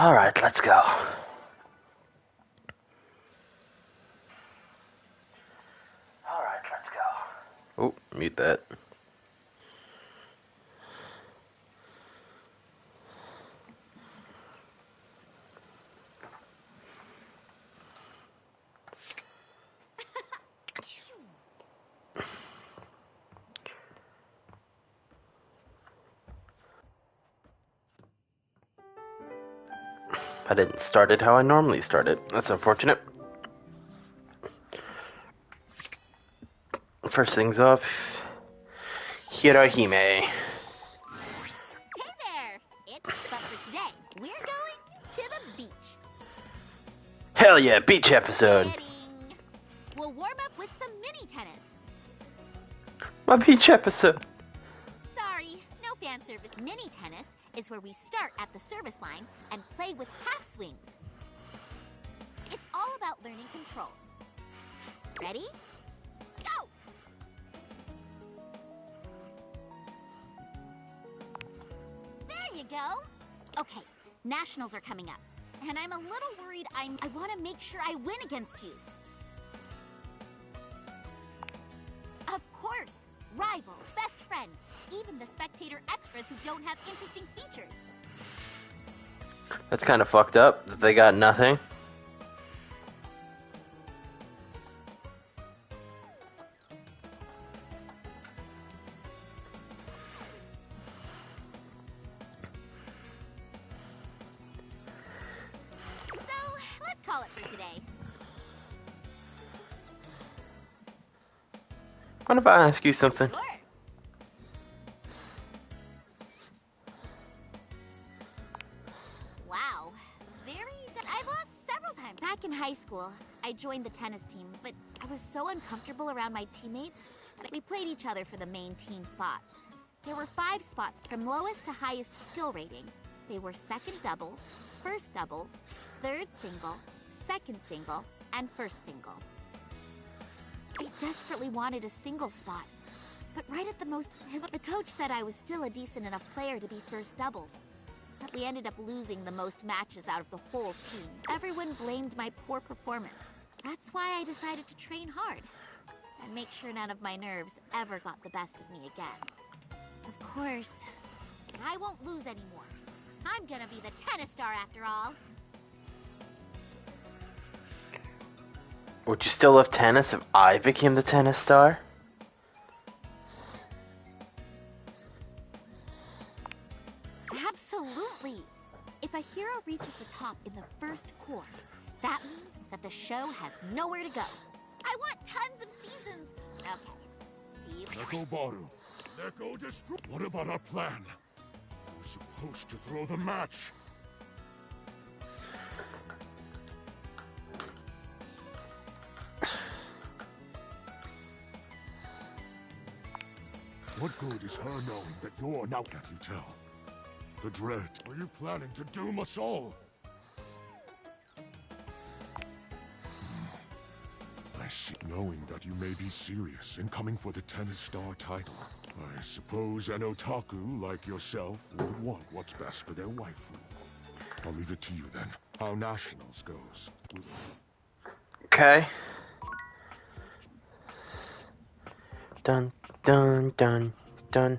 Alright, let's go. Alright, let's go. Oh, mute that. I didn't start it how I normally start it. That's unfortunate. First things off, Hirohime. Hey there! But for today, we're going to the beach. Hell yeah, beach episode. Kidding. We'll warm up with some mini tennis. My beach episode. Sorry, no fan service. Mini tennis is where we start at the service line and play with half swings. It's all about learning control. Ready? Go! There you go. Okay, nationals are coming up, and I'm a little worried. I want to make sure I win against you. Of course, rival, best friend, even the spectator extras who don't have interesting features. That's kind of fucked up that they got nothing. Let's call it for today. What if I ask you something? Sure. Wow. I've lost several times. Back in high school, I joined the tennis team, but I was so uncomfortable around my teammates that we played each other for the main team spots. There were 5 spots from lowest to highest skill rating. They were second doubles, first doubles, third single, second single, and first single. I desperately wanted a single spot, but right at the coach said I was still a decent enough player to be first doubles. But we ended up losing the most matches out of the whole team. Everyone blamed my poor performance. That's why I decided to train hard and make sure none of my nerves ever got the best of me again. Of course, I won't lose anymore. I'm gonna be the tennis star after all. Would you still love tennis if I became the tennis star? Absolutely. If a hero reaches the top in the first core, that means that the show has nowhere to go. I want tons of seasons. Okay. Nekobaru, Neko destroy. What about our plan? We're supposed to throw the match. What good is her knowing that you're now? Can't you tell? The dread. Are you planning to doom us all? I see. Knowing that you may be serious in coming for the tennis star title, I suppose an otaku like yourself would want what's best for their waifu. I'll leave it to you then. How nationals goes. Okay. Dun, dun, dun, dun.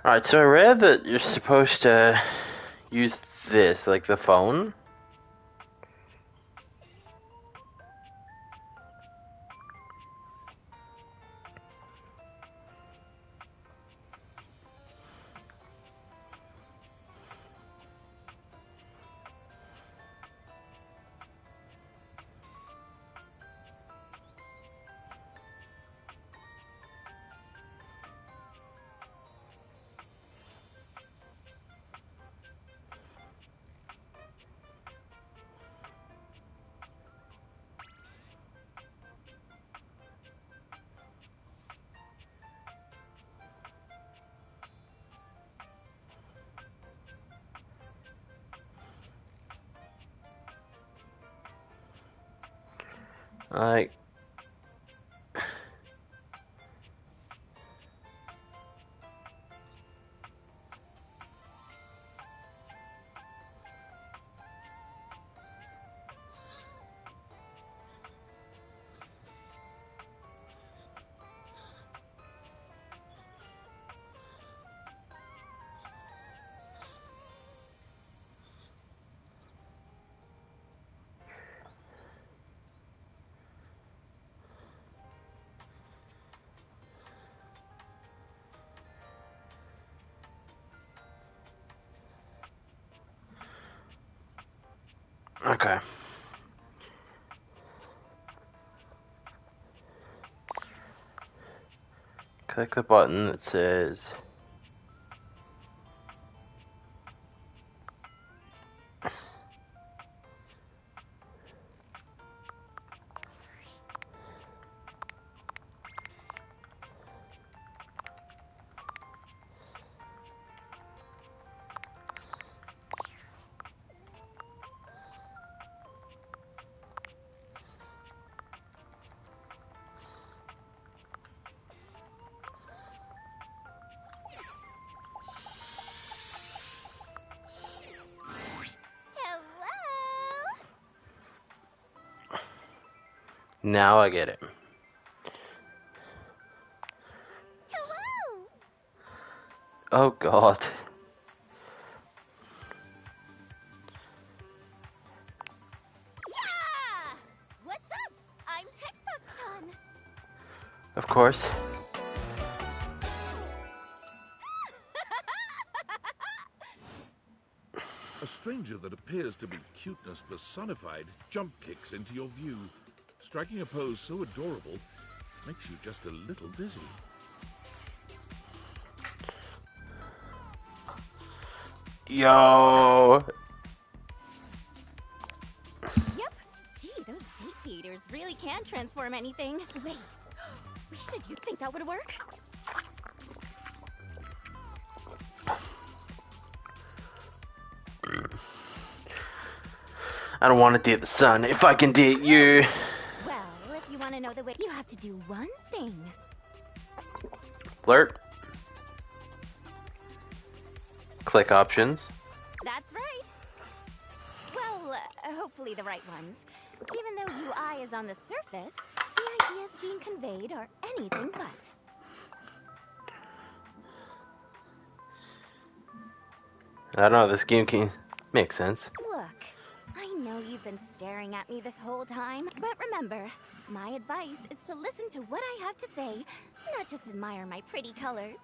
Alright, so I read that you're supposed to use this, like the phone. Like, okay. Click the button that says Hello? now I get it. Hello? Oh god. Yeah! What's up? I'm Textbox-chan. Of course. A stranger that appears to be cuteness personified jump kicks into your view. Striking a pose so adorable makes you just a little dizzy. Yo. Yep. Gee, those date theaters really can transform anything. Wait, should you think that would work? I don't want to date the sun if I can date you. Well, if you want to know the way, you have to do one thing. Flirt. Click options. That's right. Well, hopefully the right ones. Even though UI is on the surface, the ideas being conveyed are anything but. I don't know, this game can make sense. Look, I know you've been staring at me this whole time, but remember, my advice is to listen to what I have to say, not just admire my pretty colors.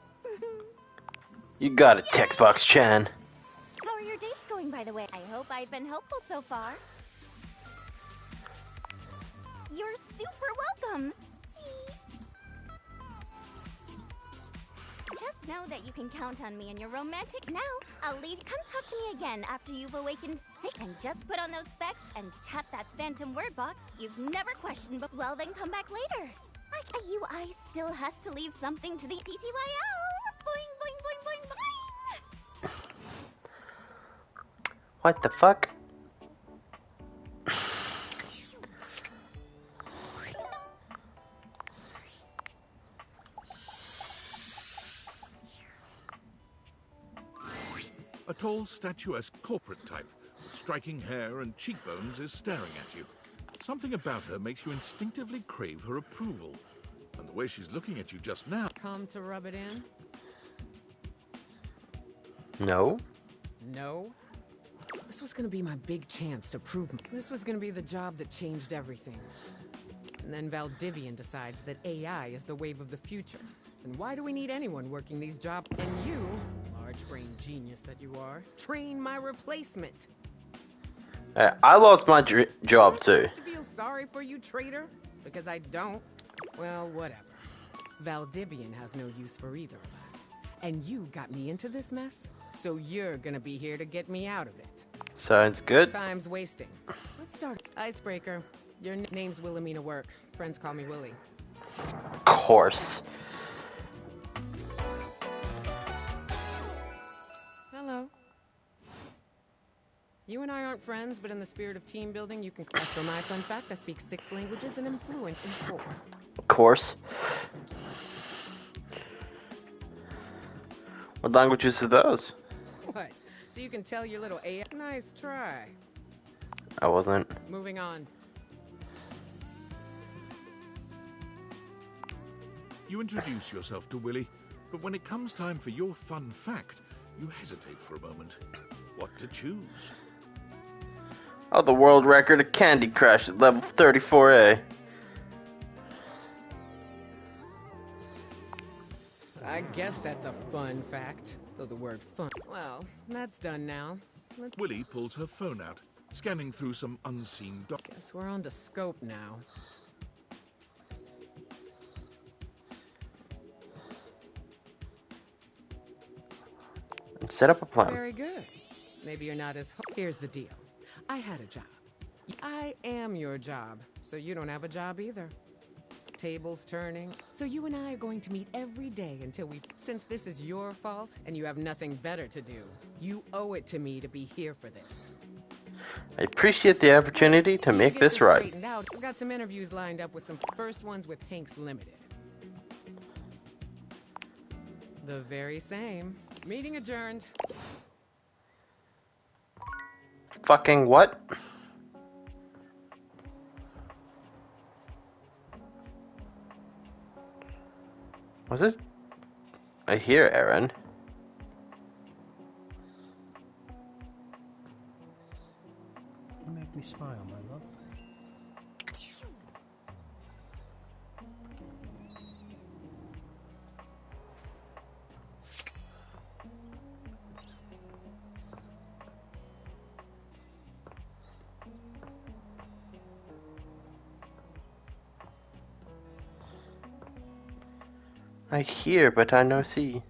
You got it, Textbox-chan. How are your dates going, by the way? I hope I've been helpful so far. You're super welcome. Gee. Just know that you can count on me in your romantic. Now, I'll leave. Come talk to me again after you've awakened sick and just put on those specs and tap that phantom word box you've never questioned. But well, then come back later. A UI still has to leave something to the TTYL. Boing, boing, boing, boing, boing. What the fuck? A tall, statuesque corporate type with striking hair and cheekbones is staring at you. Something about her makes you instinctively crave her approval. And the way she's looking at you just now... Come to rub it in? No? No. This was gonna be my big chance to prove this was gonna be the job that changed everything. And then Valdivian decides that AI is the wave of the future. And why do we need anyone working these jobs? And you, large-brain genius that you are, train my replacement. I lost my job Am I too. supposed to feel sorry for you, traitor? Because I don't. Well, whatever. Valdivian has no use for either of us. And you got me into this mess, so you're gonna be here to get me out of it. Sounds good. Time's wasting. Let's start. Icebreaker. Your name's Wilhelmina Work. Friends call me Willie. Of course. Hello. You and I aren't friends, but in the spirit of team building, you can. As for my fun fact, I speak 6 languages and am fluent in 4. Of course. What languages are those? What? So you can tell your little AI? Nice try. I wasn't. Moving on. You introduce yourself to Willy, but when it comes time for your fun fact, you hesitate for a moment. What to choose? Oh, the world record of Candy Crush at level 34A. I guess that's a fun fact, though the word fun. Well, that's done now. Willy pulls her phone out, scanning through some unseen Guess we're on to scope now. Set up a plan. Very good. Maybe you're not as... Here's the deal. I had a job. I am your job, so you don't have a job either. Tables turning. So you and I are going to meet every day until we... Since this is your fault and you have nothing better to do, you owe it to me to be here for this. I appreciate the opportunity to make this right. Straightened out. I've got some interviews lined up with some first ones with Hanks Limited. The very same. Meeting adjourned. Fucking what? Was this? I hear Aaron. You make me smile, my love. I hear, but I no see.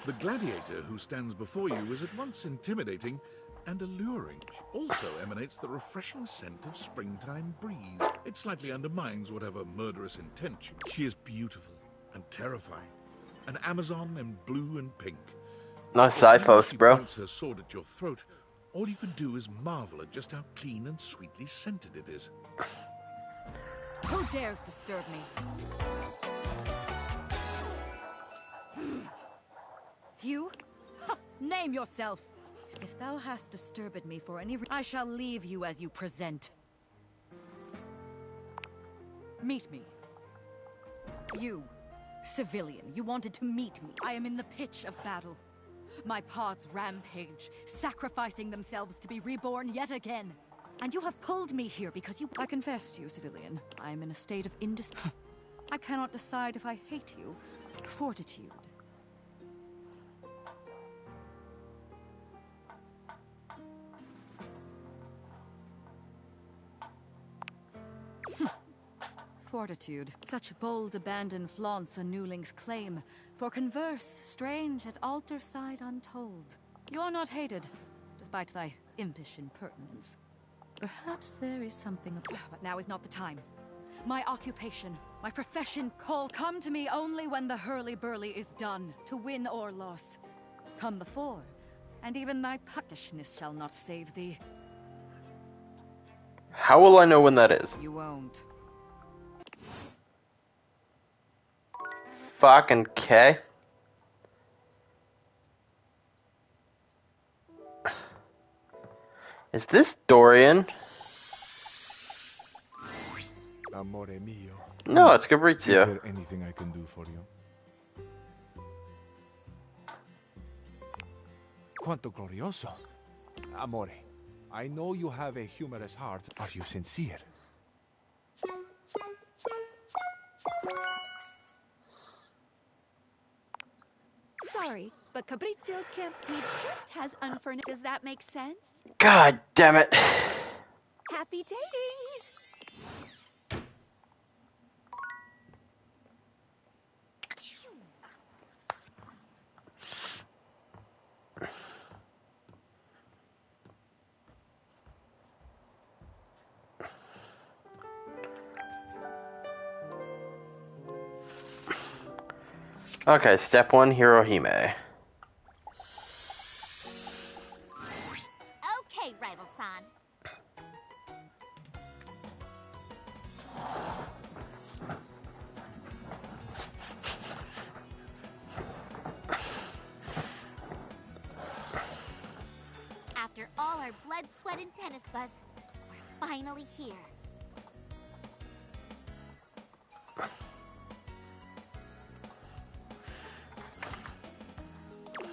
The gladiator who stands before you is at once intimidating and alluring. Also emanates the refreshing scent of springtime breeze. It slightly undermines whatever murderous intention. She is beautiful and terrifying. An Amazon in blue and pink. Nice When Zyphos, she bro. points her sword at your throat, all you can do is marvel at just how clean and sweetly scented it is. Who dares disturb me? You? Ha, name yourself! If thou hast disturbed me for any reason, I shall leave you as you present. Meet me. You, civilian, you wanted to meet me. I am in the pitch of battle. My pods rampage, sacrificing themselves to be reborn yet again. And you have pulled me here because you... I confess to you, civilian, I am in a state of I cannot decide if I hate you. Fortitude. Fortitude. Such bold abandon flaunts a newling's claim. For converse, strange at altar side untold. You're not hated, despite thy impish impertinence. Perhaps there is something... But now is not the time. My occupation, my profession call come to me only when the hurly-burly is done, to win or loss. Come before, and even thy puckishness shall not save thee. How will I know when that is? You won't. Fucking K. Is this Dorian? Amore mio. No, it's Is Fabrizio. there anything I can do for you? Quanto glorioso. Amore, I know you have a humorous heart. Are you sincere? Sorry, but Fabrizio Camp just has unfurnished. Does that make sense? God damn it. Happy dating! Okay, step 1, Hirohime. Okay, Rival-san. After all our blood, sweat, and tennis buzz, we're finally here.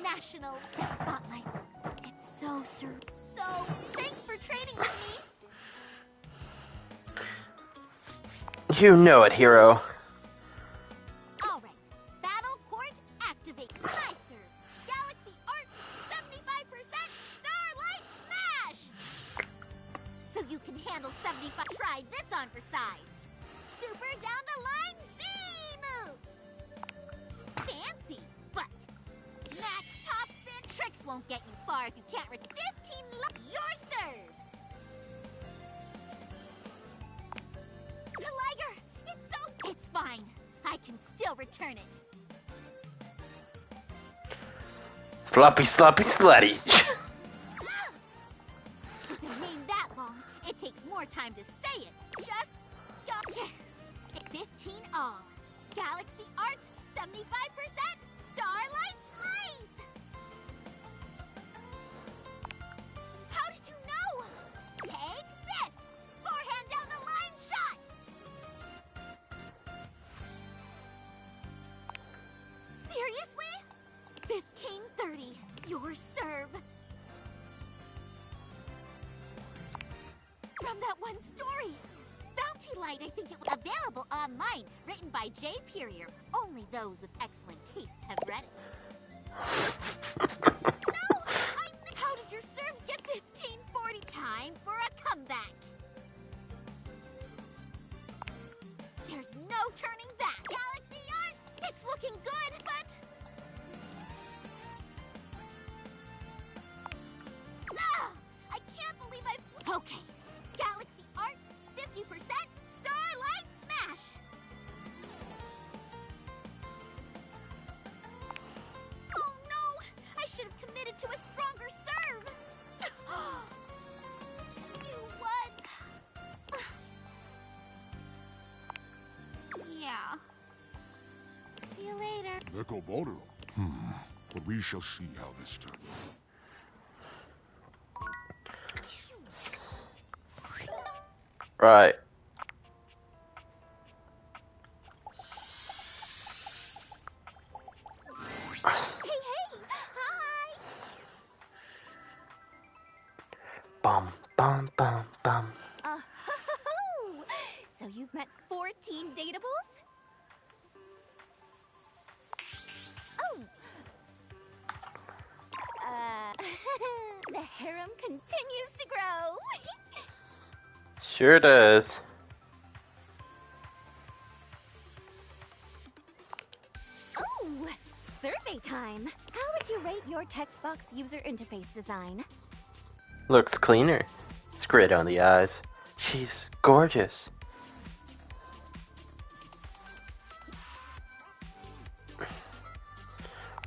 Nationals, the spotlights. It's so surreal. So, thanks for training with me. You know it, Hero. All right, Battle Court activate. My serve. Galaxy Arts 75% Starlight Smash. So you can handle 75. Try this on for size. Super down the line B move. Fancy, but max top spin tricks won't get you far if you can't reach 15 your serve. The Liger, it's fine. I can still return it. Floppy, sloppy, slutty. With a name that long, it takes more time to say it. Just gotcha. 15 all. Galaxy Arts 75% Starlight Slice. How did you know? Take this. Forehand down the line shot. Seriously? 1530. Your serve. From that one story. Bounty Light, I think it was available online, written by Jay Perrier. Only those with excellent taste have read it. No! How did your serves get 1540? Time for a comeback. There's no turning back. Galaxy Arts, it's looking good, but... Ah! I can't believe I... Okay. Galaxy Arts, 50% Starlight Smash! Oh no! I should have committed to a stronger serve! You won! Yeah. See you later. Nekomaru. But we shall see how this turns. Right. Hey, hi! Bum, bum, bum, bum. So you've met 14 datables? Oh. The harem continues to grow. Sure does. Oh, survey time. How would you rate your text box user interface design? Looks cleaner. It's grit on the eyes. She's gorgeous.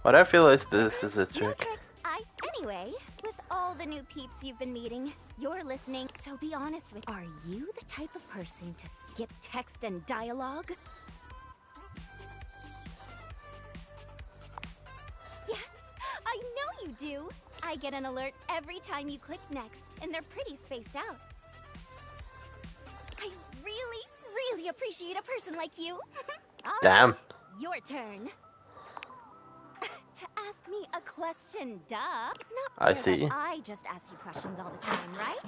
What I feel is this is a No trick. tricks, anyway, with all the new peeps you've been meeting, you're listening, so be honest with me. Are you the type of person to skip text and dialogue? Yes, I know you do. I get an alert every time you click next, and they're pretty spaced out. I really appreciate a person like you. All Damn. right, your turn. To ask me a question, duh. It's not fair I see. that I just ask you questions all the time, right?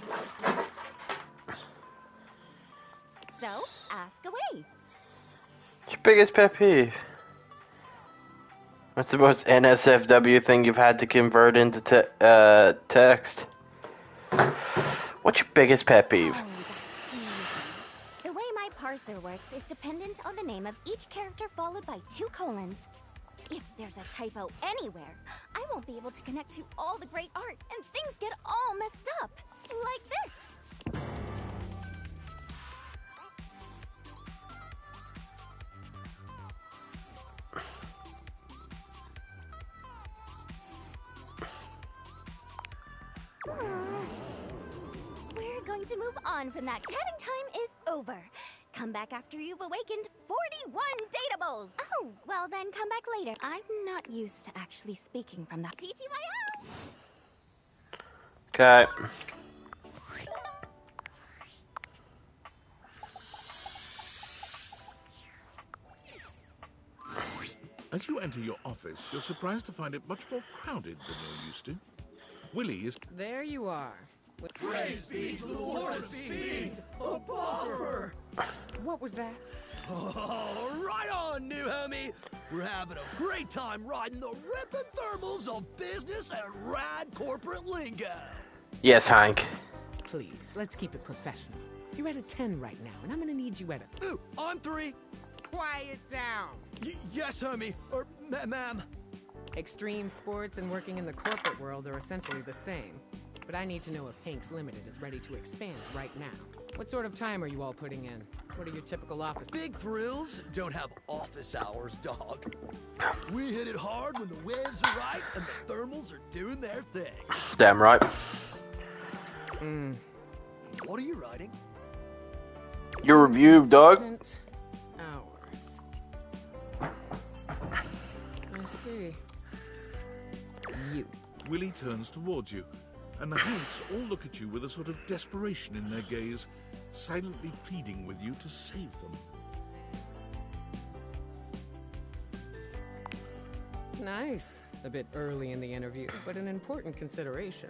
So, ask away. What's your biggest pet peeve? What's the most NSFW thing you've had to convert into text? What's your biggest pet peeve? Oh, that's easy. The way my parser works is dependent on the name of each character followed by 2 colons. If there's a typo anywhere, I won't be able to connect to all the great art, and things get all messed up. Like this. move on from that. Chatting time is over. Come back after you've awakened 41 datables. Oh, well then come back later. I'm not used to actually speaking from that. TTYL! Okay. As you enter your office, you're surprised to find it much more crowded than you're used to. Willie is... There you are. Praise be to the Lord of Speed, a buffer! What was that? Oh, right on, new homie! We're having a great time riding the ripping thermals of business and rad corporate lingo! Yes, Hank. Please, let's keep it professional. You're at a 10 right now, and I'm gonna need you at a... Ooh, I'm 3. Quiet down! Yes, homie. Or, ma'am. Extreme sports and working in the corporate world are essentially the same. But I need to know if Hanks Limited is ready to expand right now. What sort of time are you all putting in? What are your typical office? Big thrills don't have office hours, dog. We hit it hard when the waves are right and the thermals are doing their thing. Damn right. What are you writing? Your review, dog. Consistent hours. I see. You. Willie turns towards you, and the Hanks all look at you with a sort of desperation in their gaze, silently pleading with you to save them. Nice. A bit early in the interview, but an important consideration.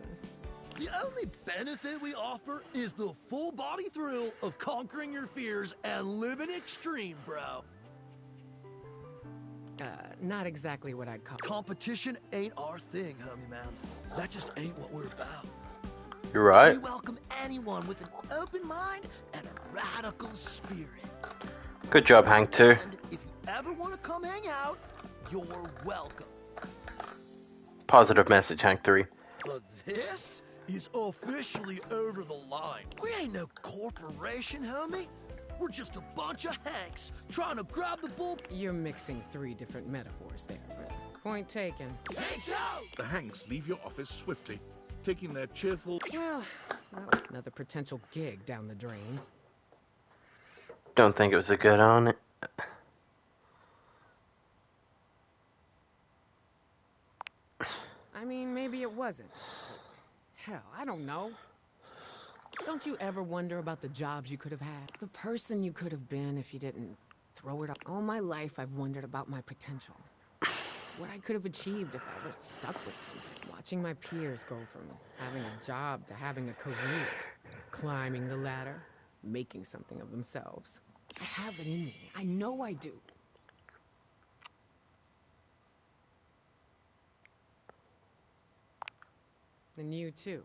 The only benefit we offer is the full body thrill of conquering your fears and living extreme, bro. Not exactly what I'd call... Competition ain't our thing, homie man. That just ain't what we're about. You're right. We welcome anyone with an open mind and a radical spirit. Good job, Hank, too. And if you ever want to come hang out, you're welcome. Positive message, Hank 3. But this is officially over the line. We ain't no corporation, homie. We're just a bunch of Hanks trying to grab the bull. You're mixing 3 different metaphors there, but point taken. Hanks out! The Hanks leave your office swiftly, taking their cheerful... Well, another potential gig down the drain. Don't think it was a good on it. I mean, maybe it wasn't. Hell, I don't know. Don't you ever wonder about the jobs you could have had? The person you could have been if you didn't throw it up? All my life, I've wondered about my potential. What I could have achieved if I were stuck with something. Watching my peers go from having a job to having a career. Climbing the ladder, making something of themselves. I have it in me. I know I do. And you too.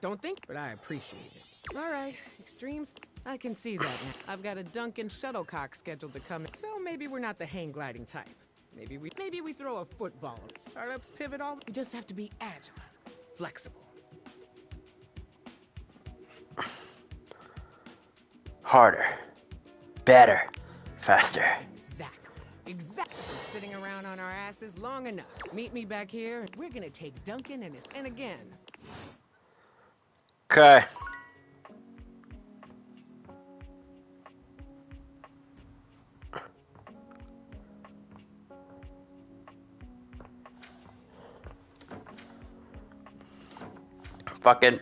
Don't think, but I appreciate it. All right, extremes. I can see that now. I've got a Duncan shuttlecock scheduled to come in, so maybe we're not the hang gliding type. Maybe we throw a football. Startups pivot all. We just have to be agile, flexible. Harder. Better. Faster. Exactly. Sitting around on our asses long enough. Meet me back here. We're gonna take Duncan and his... And again. Okay. Fucking.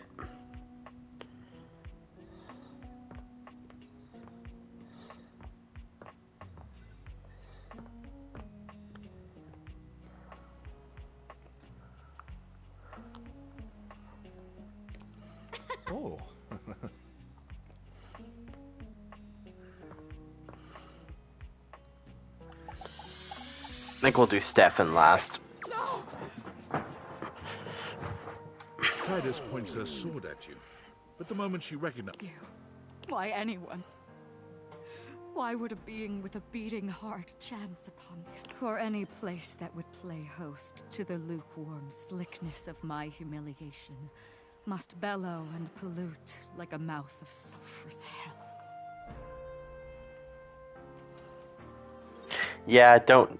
Oh. I think we'll do Stefan last. Tidus points her sword at you, but the moment she recognizes... You. Why anyone? Why would a being with a beating heart chance upon this? Or any place that would play host to the lukewarm slickness of my humiliation must bellow and pollute like a mouth of sulphurous hell. Yeah, don't...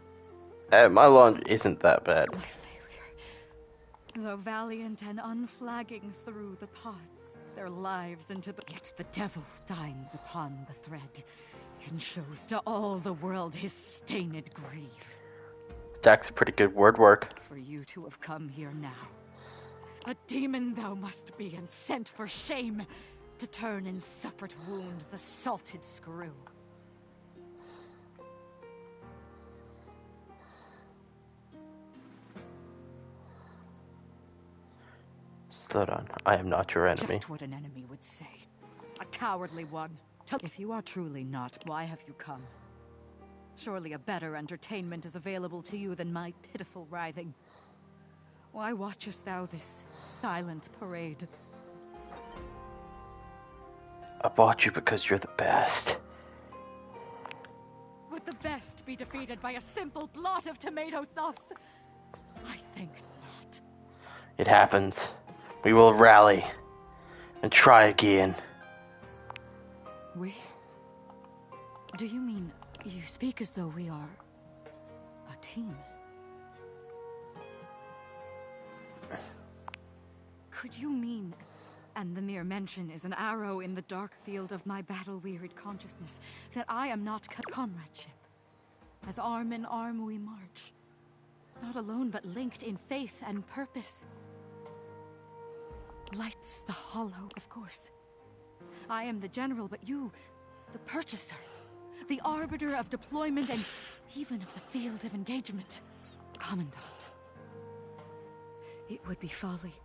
my laundry isn't that bad. My failure. Though valiant and unflagging through the pods, their lives into the... Yet the devil dines upon the thread, and shows to all the world his stained grief. That's pretty good word work. For you to have come here now, a demon thou must be, and sent for shame, to turn in separate wounds the salted screw. Slow down. I am not your enemy. Just what an enemy would say. A cowardly one. If you are truly not, why have you come? Surely a better entertainment is available to you than my pitiful writhing. Why watchest thou this silent parade? I bought you because you're the best. Would the best be defeated by a simple blot of tomato sauce? I think not. It happens. We will rally and try again. We? Do you mean you speak as though we are a team? Could you mean, and the mere mention is an arrow in the dark field of my battle-wearied consciousness, that I am not comradeship? As arm in arm we march, not alone but linked in faith and purpose. Lights the hollow, of course. I am the general, but you, the purchaser, the arbiter of deployment and even of the field of engagement. Commandant. It would be folly.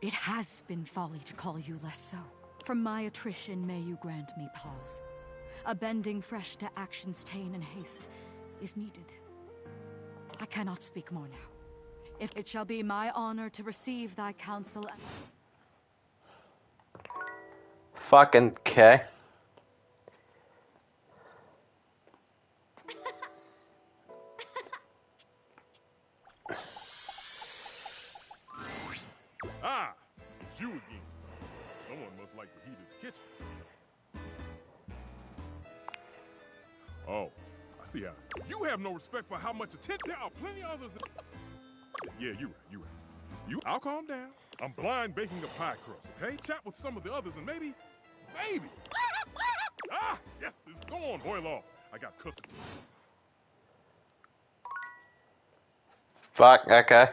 It has been folly to call you less so. From my attrition may you grant me pause. A bending fresh to action's ta'en and haste is needed. I cannot speak more now. If it shall be my honor to receive thy counsel... Fucking K. Ah, it's you again. Someone must like the heat of the kitchen. Oh, I see how. You have no respect for how much attention. There are plenty of others. Yeah, you right. I'll calm down. I'm blind baking a pie crust, okay? Chat with some of the others and maybe. Ah, yes, it's gone. Boil off. I got cussing. Fuck, okay.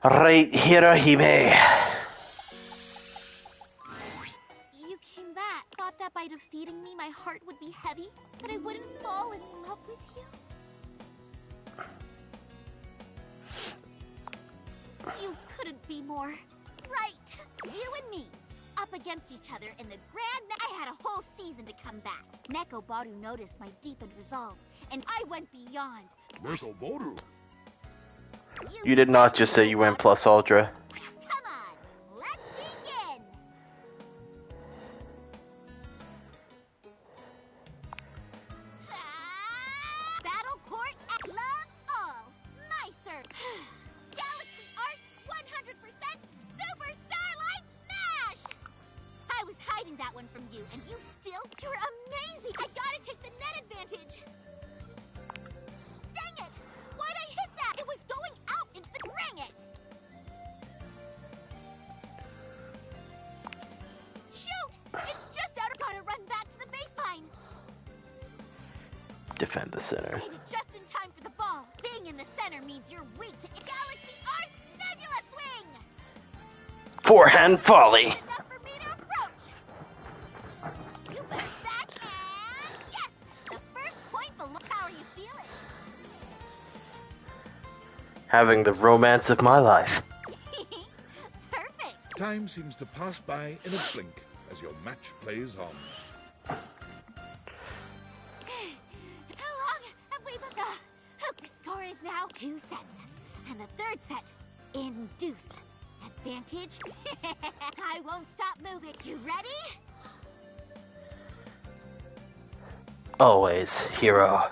Right, Hirohime. You came back. Thought that by defeating me, my heart would be heavy, that I wouldn't fall in love with you. You couldn't be more right. You and me, up against each other in the grand... I had a whole season to come back. Nekobaru noticed my deepened resolve, and I went beyond. Nekobaru? You did not just say you went plus ultra. Come on, let's begin. Battle Court at Love All. Nicer. Galaxy Arts 100% Super Starlight Smash. I was hiding that one from you, and you still... You're amazing. I gotta take the net advantage. Dang it! Why'd I hit that? It was going out into the... Dang it! Shoot! It's just out of... Gotta run back to the baseline. Defend the center. Made it just in time for the ball. Being in the center means you're weak to Galaxy Arts Nebula Swing. Forehand volley. Enough for me to approach. You better back and... Yes! The first point below. How are you feeling? Having the romance of my life. Perfect. Time seems to pass by in a blink as your match plays on. How long have we been... The score is now 2 sets. And the third set, in deuce. Advantage? I won't stop moving. You ready? Always, hero.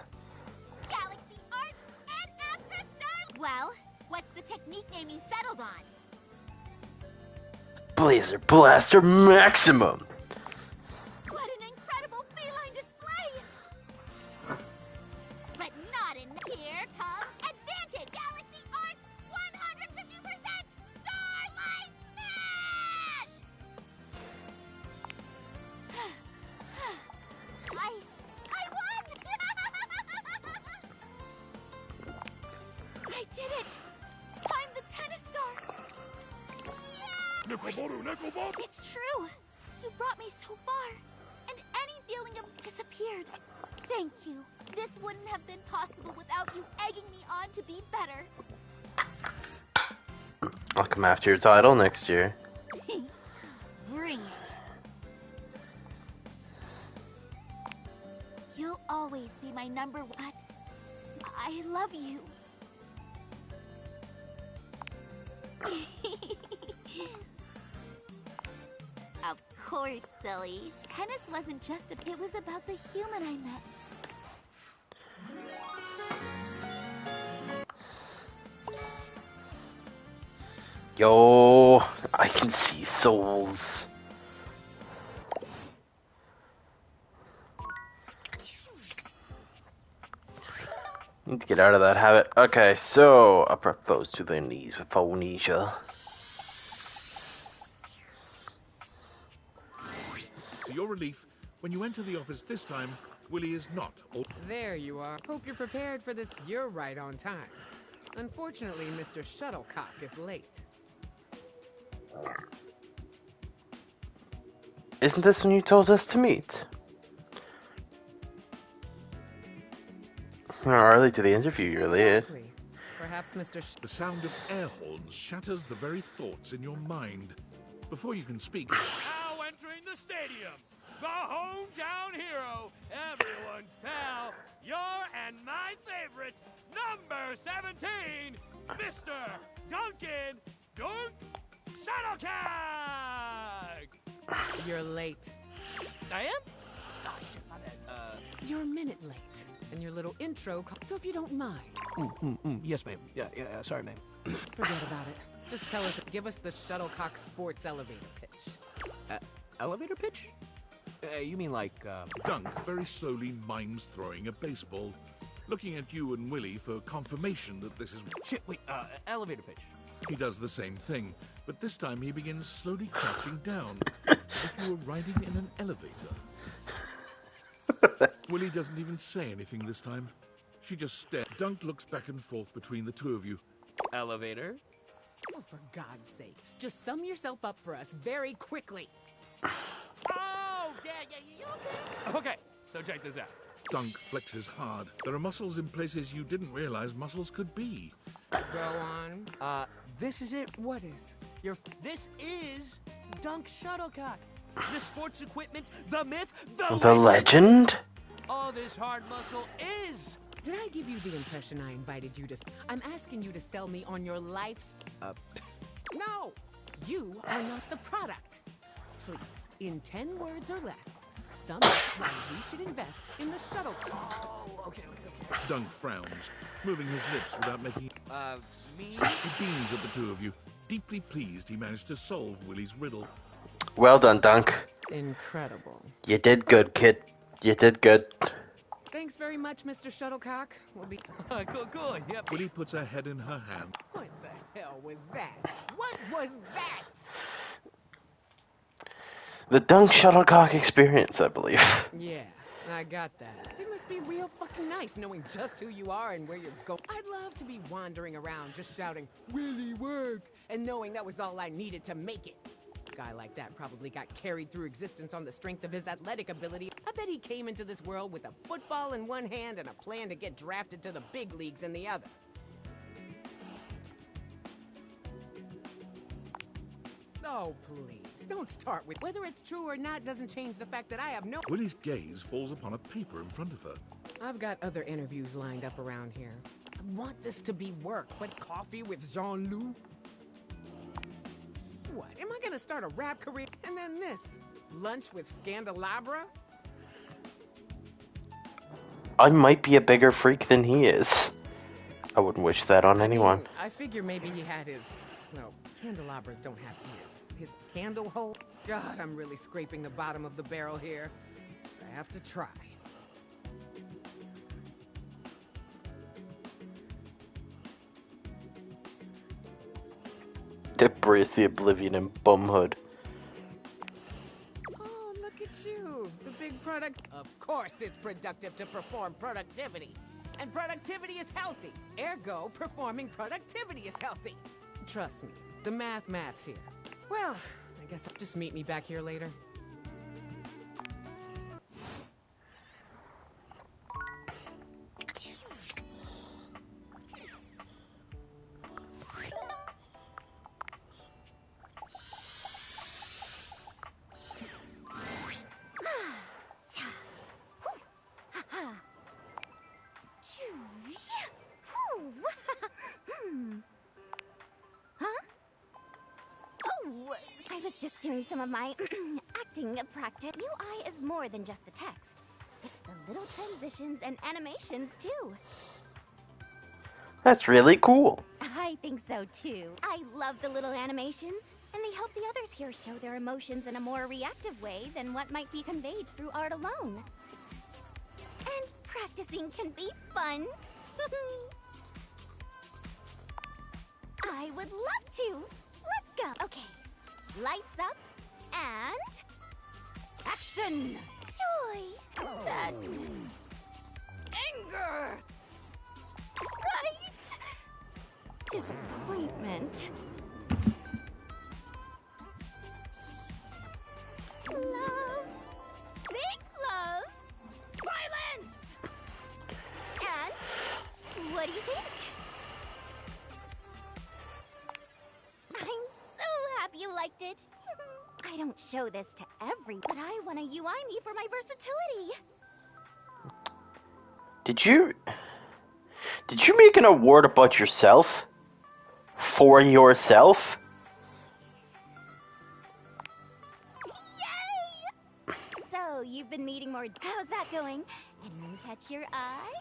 Galaxy Arts and Astra Star... Well, what's the technique name you settled on? Blazer Blaster Maximum. did it! I'm the tennis star! It's true! You brought me so far, and any feeling of disappeared. Thank you. This wouldn't have been possible without you egging me on to be better. I'll come after your title next year. Bring it. You'll always be my number one. I love you. Of course, silly. Tennis wasn't just it was about the human I met. Yo, I can see souls. Need to get out of that habit. Okay, so upper foes to their knees with phonesia. To your relief, when you enter the office this time, Willie is not. There you are. Hope you're prepared for this. You're right on time. Unfortunately, Mr. Shuttlecock is late. Isn't this when you told us to meet? Early to the interview, you're late. Perhaps Mr. The sound of air horns shatters the very thoughts in your mind. Before you can speak, Now entering the stadium, the hometown hero, everyone's pal, your and my favorite, number 17, Mr. Duncan Dunk Shuttlecock! You're late. I am? Oh, shit, my bad. You're a minute late. And your little intro, so if you don't mind. Yes, ma'am. Yeah, sorry, ma'am. Forget about it. Just tell us, give us the Shuttlecock Sports elevator pitch. Elevator pitch? You mean like, Dunk very slowly mimes throwing a baseball, looking at you and Willie for confirmation that this is... Shit, wait, elevator pitch. He does the same thing, but this time he begins slowly crouching down, as if you were riding in an elevator. Willie doesn't even say anything this time. She just stares. Dunk looks back and forth between the two of you. Elevator? Oh, for God's sake. Just sum yourself up for us very quickly. Oh, yeah, you okay? Okay, so check this out. Dunk flexes hard. There are muscles in places you didn't realize muscles could be. Go on. This is it? What is? This is Dunk Shuttlecock. The sports equipment, the myth, The legend? All this hard muscle is. Did I give you the impression I invited you to... I'm asking you to sell me on your life's... No! You are not the product. Please, in 10 words or less, sum up why we should invest in the Shuttlecock. Oh, okay. Dunk frowns, moving his lips without making... Me? He beams at the two of you, deeply pleased he managed to solve Willie's riddle. Well done, Dunk. Incredible. You did good, kid. You did good. Thanks very much, Mr. Shuttlecock. We'll be... Cool, yep. Willie puts her head in her hand. What the hell was that? What was that? The Dunk Shuttlecock experience, I believe. Yeah, I got that. It must be real fucking nice knowing just who you are and where you're going. I'd love to be wandering around just shouting, "Willie, work!" and knowing that was all I needed to make it. A guy like that probably got carried through existence on the strength of his athletic ability. I bet he came into this world with a football in one hand and a plan to get drafted to the big leagues in the other. Oh, please, don't start with whether it's true or not doesn't change the fact that I have no... Willie's gaze falls upon a paper in front of her. I've got other interviews lined up around here. I want this to be work, but coffee with Jean-Loup? What, am I gonna start a rap career? And then this, lunch with Scandelabra? I might be a bigger freak than he is. I wouldn't wish that on anyone. I figure maybe he had his... Well, candelabras don't have ears. His candle hole? God, I'm really scraping the bottom of the barrel here. I have to try. Embrace the oblivion and bumhood. Oh, look at you. The big product. Of course it's productive to perform productivity. And productivity is healthy. Ergo, performing productivity is healthy. Trust me, the math's here. Well, I guess I'll just meet me back here later. I was just doing some of my acting practice. UI is more than just the text. It's the little transitions and animations, too. That's really cool. I think so, too. I love the little animations, and they help the others here show their emotions in a more reactive way than what might be conveyed through art alone. And practicing can be fun. I would love to. Let's go. Okay. Lights up and action. Joy, sadness, anger, right? Disappointment. Love, big love, violence. And what do you think? I'm so happy you liked it. I don't show this to everyone, but I want a UI me for my versatility. Did you make an award about yourself? For yourself? Yay! So, you've been meeting more... How's that going? Anyone catch your eye?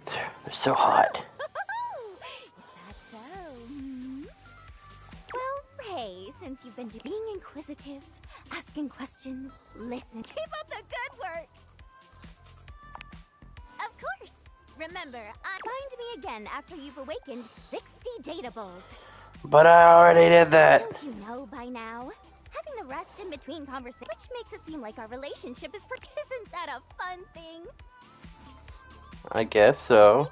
They're so hot. Is that so? Well, hey, since you've been being inquisitive, asking questions, listen. Keep up the good work! Of course! Remember, find me again after you've awakened 60 datables. But I already did that. Don't you know by now? Having the rest in between conversations, which makes it seem like our relationship is isn't that a fun thing? I guess so.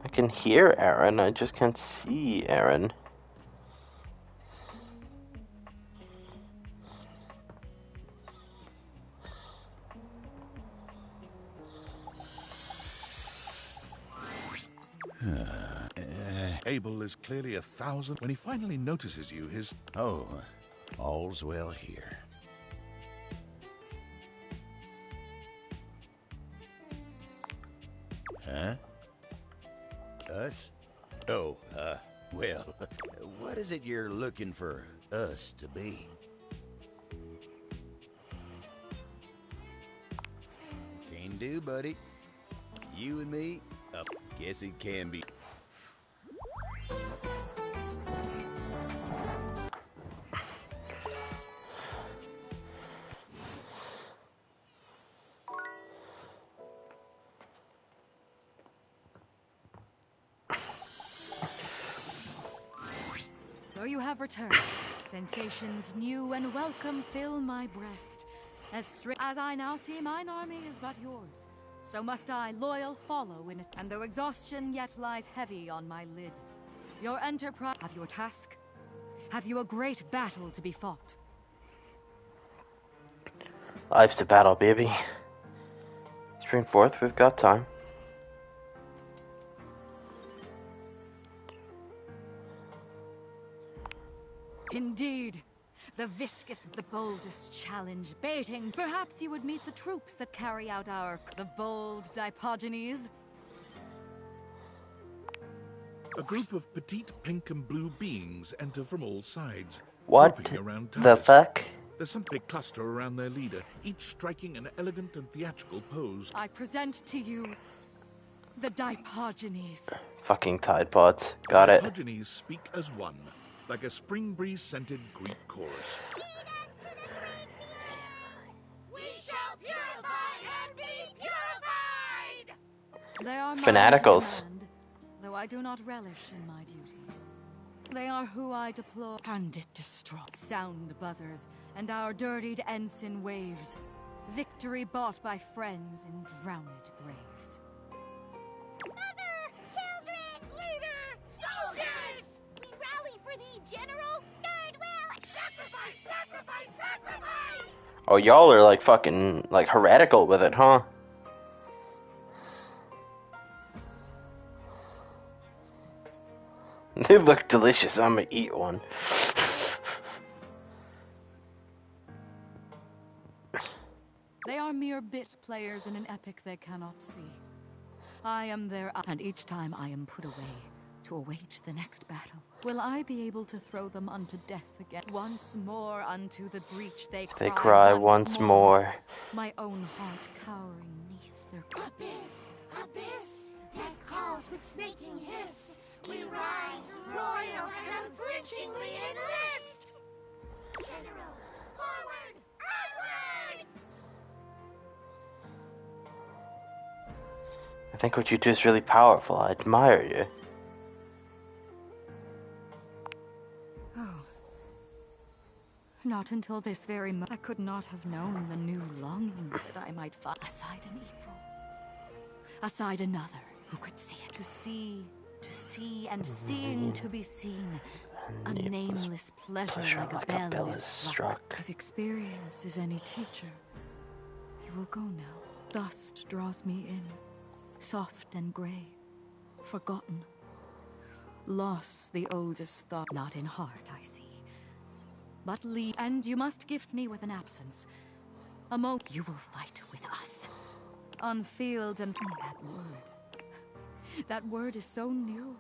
I can hear Aaron, I just can't see Aaron. Abel is clearly 1,000. When he finally notices you, his... Oh, all's well here. Huh? Us? Oh, well, what is it you're looking for us to be? Can do, buddy. You and me? Guess it can be. So you have returned. Sensations new and welcome fill my breast. As straight as I now see mine army is but yours, so must I loyal follow in it. And though exhaustion yet lies heavy on my lid, your enterprise have you a task? Have you a great battle to be fought? Life's a battle, baby. Spring forth, we've got time. Indeed. The viscous, the boldest challenge, baiting. Perhaps you would meet the troops that carry out the bold Dipogenes. A group of petite pink and blue beings enter from all sides. What grouping around the towers. fuck? There's some big cluster around their leader, each striking an elegant and theatrical pose. I present to you The Dipogenes. Fucking Tide Pods. Got it. Dipogenes speak as one, like a spring breeze-scented Greek chorus. We shall purify and be purified! They are Fanaticals. mine to command, though I do not relish in my duty. They are who I deploy. Pandit destroy. Sound buzzers, and our dirtied ensign waves. Victory bought by friends in drowned graves. Mother! Children! Leader! Soldiers! We rally for thee, General! Third will! Sacrifice! Sacrifice! Sacrifice! Oh, y'all are like fucking like heretical with it, huh? They look delicious. I'm gonna eat one. They are mere bit players in an epic they cannot see. I am their and each time I am put away to await the next battle, will I be able to throw them unto death again? Once more unto the breach they cry once more. My own heart cowering neath their Abyss! Abyss! Death calls with snaking hiss! We rise, royal, and unflinchingly enlist! General, forward! Onward! I think what you do is really powerful. I admire you. Oh. Not until this very moment I could not have known the new longing that I might find aside an equal. Aside another who could see it. To see, and seeing to be seen. A nameless pleasure like a bell is struck. If experience is any teacher, you will go now. Dust draws me in, soft and gray, forgotten. Lost the oldest thought, not in heart, I see. But leave, and you must gift me with an absence. A moment you will fight with us. On field and that word. That word is so new.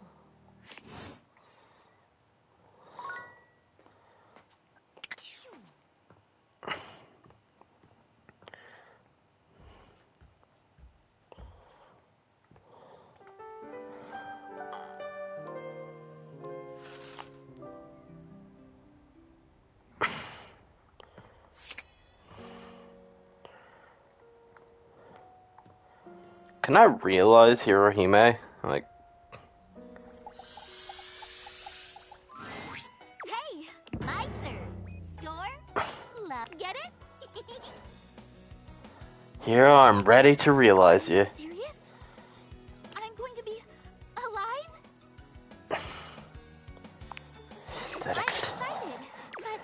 Can I realize Hirohime? Like, Hey! My serve! Score? Love. Get it? here I'm ready to realize you. Serious? I'm going to be alive? I'm excited, but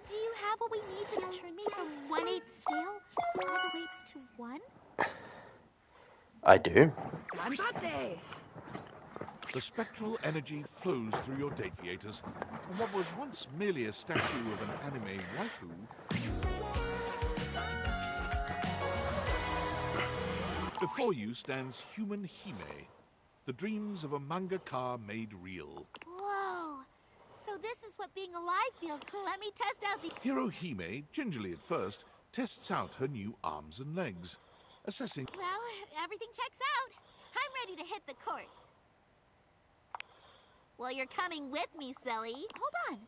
do you have what we need to turn me from 1/8 scale all the way to 1? I do. The spectral energy flows through your Dateviators, and what was once merely a statue of an anime waifu... Before you stands human Hime, the dreams of a mangaka made real. Whoa! So this is what being alive feels. Let me test out the... Hirohime, gingerly at first, tests out her new arms and legs, assessing... Well, everything checks out. I'm ready to hit the courts. Well, you're coming with me, Sully. Hold on.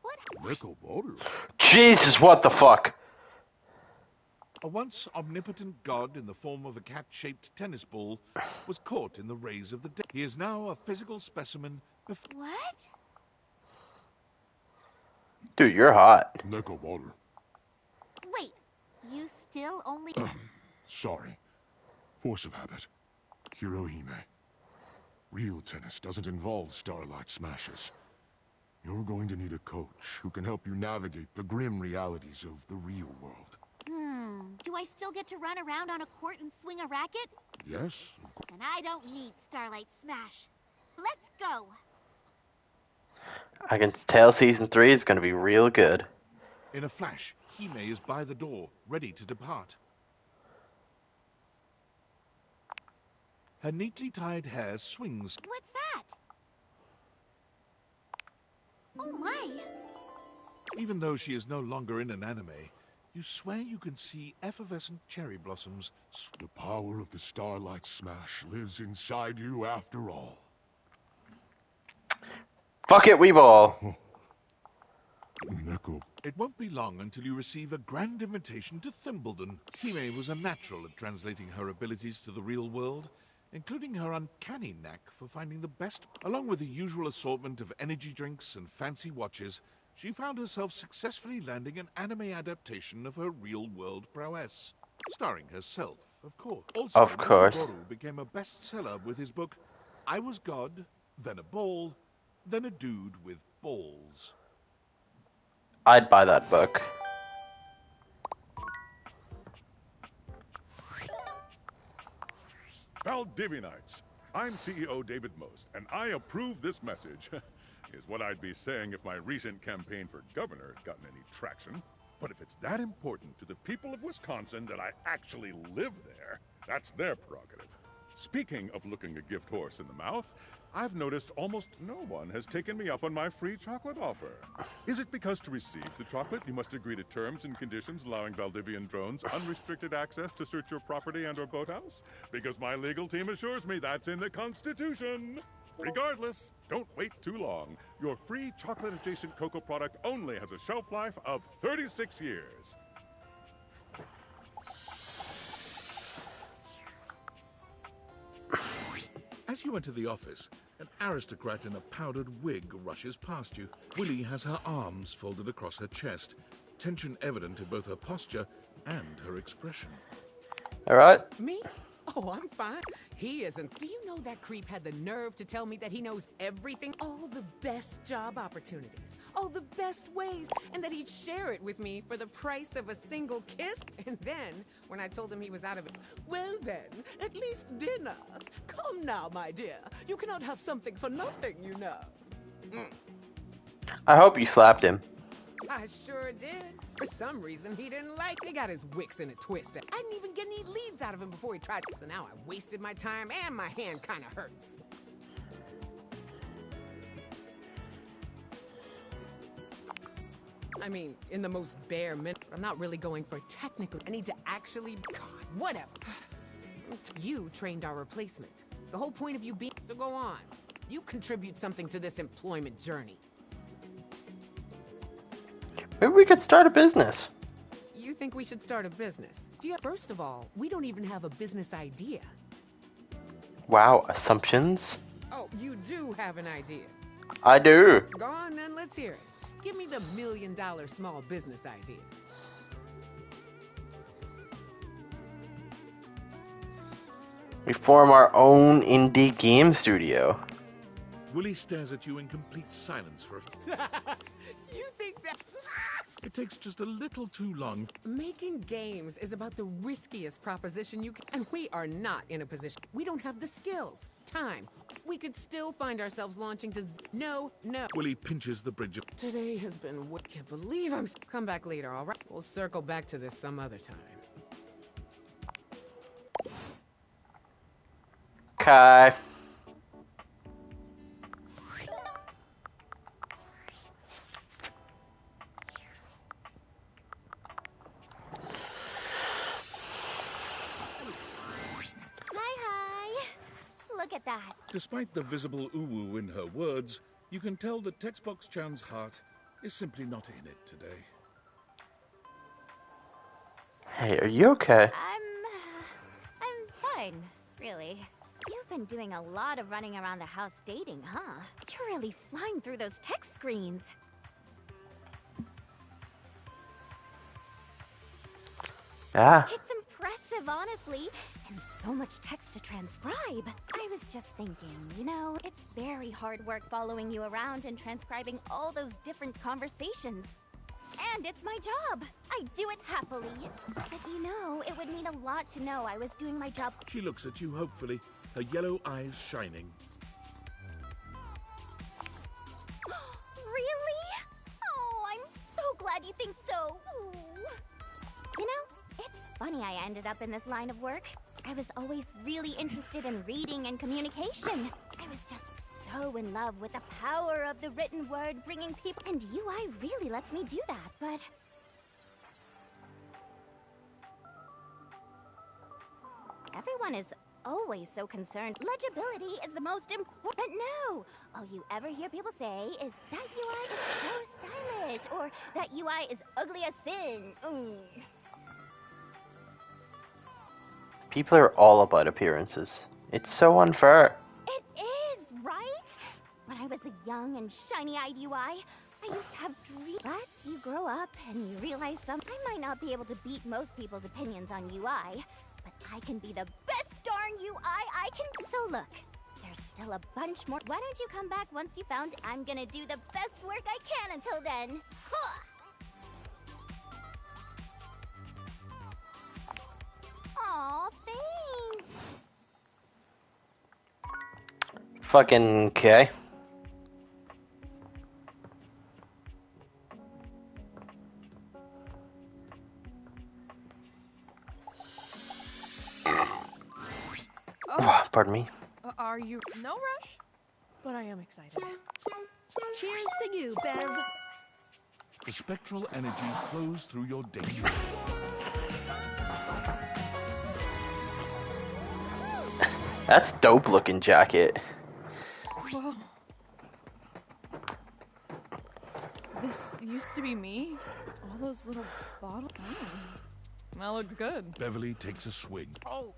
What? Nekoboru. Jesus, what the fuck? A once omnipotent god in the form of a cat-shaped tennis ball was caught in the rays of the day. He is now a physical specimen of... What? Dude, you're hot. Nekoboru. Wait, you still only... Sorry. Force of habit. Hirohime. Real tennis doesn't involve starlight smashes. You're going to need a coach who can help you navigate the grim realities of the real world. Do I still get to run around on a court and swing a racket? Yes, of course. And I don't need Starlight Smash. Let's go. I can tell season 3 is going to be real good. In a flash, Hime is by the door, ready to depart. Her neatly tied hair swings. What's that? Oh my! Even though she is no longer in an anime, You swear you can see effervescent cherry blossoms. The power of the Starlight Smash lives inside you after all. Fuck it, Weeball. Neko. It won't be long until you receive a grand invitation to Thimbledon. Hime was a natural at translating her abilities to the real world, including her uncanny knack for finding the best. Along with the usual assortment of energy drinks and fancy watches, she found herself successfully landing an anime adaptation of her real-world prowess. Starring herself, of course. Also, Of course. Boru became a bestseller with his book, I Was God, Then a Ball, Then a Dude with Balls. I'd buy that book. Valdivianites, I'm CEO David Most, and I approve this message. Is what I'd be saying if my recent campaign for governor had gotten any traction. But if it's that important to the people of Wisconsin that I actually live there, that's their prerogative. Speaking of looking a gift horse in the mouth, I've noticed almost no one has taken me up on my free chocolate offer. Is it because to receive the chocolate, you must agree to terms and conditions allowing Valdivian drones unrestricted access to search your property and or boathouse? Because my legal team assures me that's in the Constitution. Regardless, don't wait too long. Your free chocolate-adjacent cocoa product only has a shelf life of 36 years. As you enter the office, an aristocrat in a powdered wig rushes past you. Willie has her arms folded across her chest, tension evident in both her posture and her expression. All right. Me? Oh, I'm fine. He isn't. Do you know that creep had the nerve to tell me that he knows everything? All the best job opportunities, all the best ways, and that he'd share it with me for the price of a single kiss? And then, when I told him he was out of it, well then, at least dinner. Come now, my dear. You cannot have something for nothing, you know. I hope you slapped him. I sure did. For some reason, he didn't like it. He got his wicks in a twist. I didn't even get any leads out of him before he tried. So now I wasted my time and my hand kind of hurts. I mean, in the most bare minute, I'm not really going for technical. I need to actually, God, whatever. You trained our replacement. The whole point of you being, so go on. You contribute something to this employment journey. Maybe we could start a business. You think we should start a business? First of all, we don't even have a business idea. Wow, assumptions? Oh, you do have an idea. I do. Go on then, let's hear it. Give me the $1 million small business idea. We form our own indie game studio. Willie stares at you in complete silence for a You think that... It takes just a little too long. Making games is about the riskiest proposition you can... And we are not in a position... We don't have the skills, time. We could still find ourselves launching to... No. Willie pinches the bridge of... Today has been... Can't believe I'm... Come back later, all right? We'll circle back to this some other time. Okay. Look at that. Despite the visible uwu in her words, you can tell that Textbox-chan's heart is simply not in it today. Hey, are you okay? I'm fine, really. You've been doing a lot of running around the house dating, huh? You're really flying through those text screens. Yeah. It's impressive, honestly. And so much text to transcribe. I was just thinking, you know, it's very hard work following you around and transcribing all those different conversations. And it's my job. I do it happily. But you know, it would mean a lot to know I was doing my job. She looks at you hopefully, her yellow eyes shining. Really? Oh, I'm so glad you think so. Ooh. You know, it's funny I ended up in this line of work. I was always really interested in reading and communication. I was just so in love with the power of the written word bringing people... And UI really lets me do that, but... Everyone is always so concerned. Legibility is the most important. But no! All you ever hear people say is that UI is so stylish, or that UI is ugly as sin. People are all about appearances. It's so unfair. It is, right? When I was a young and shiny-eyed UI, I used to have dreams. But you grow up and you realize I might not be able to beat most people's opinions on UI, but I can be the best darn UI I can. So look, there's still a bunch more. Why don't you come back once you found I'm gonna do the best work I can until then? Huh. Aw, thanks. Fucking okay. Oh, pardon me. Are you? No rush, but I am excited. Cheers to you, Bev. The spectral energy flows through your data. That's dope looking jacket. Whoa. This used to be me? All those little bottles? That looked good. Beverly takes a swig. Oh,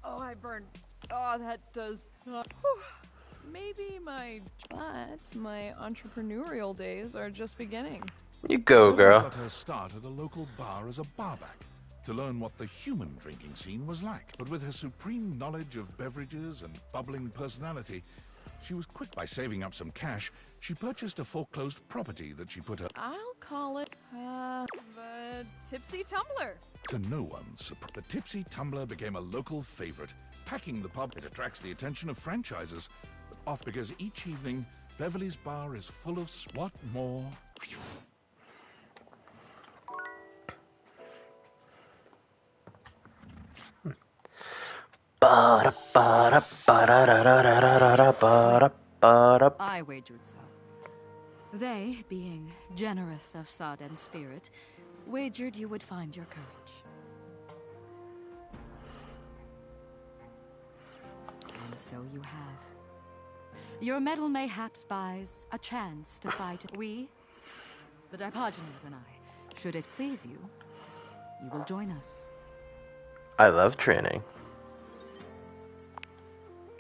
I burned. Oh, that does. Maybe my entrepreneurial days are just beginning. You go, girl. Beverly got her start at a local bar as a barback to learn what the human drinking scene was like. But with her supreme knowledge of beverages and bubbling personality, she was quick. By saving up some cash, she purchased a foreclosed property that she put her... I'll call it, the Tipsy Tumbler. To no one's surprise, the Tipsy Tumbler became a local favorite. Packing the pub, it attracts the attention of franchisers. Off because each evening, Beverly's bar is full of... What more? I wagered so. They, being generous of sod and spirit, wagered you would find your courage. And so you have. Your medal mayhaps buys a chance to fight. We, the Dipogenies and I, should it please you, you will join us. I love training.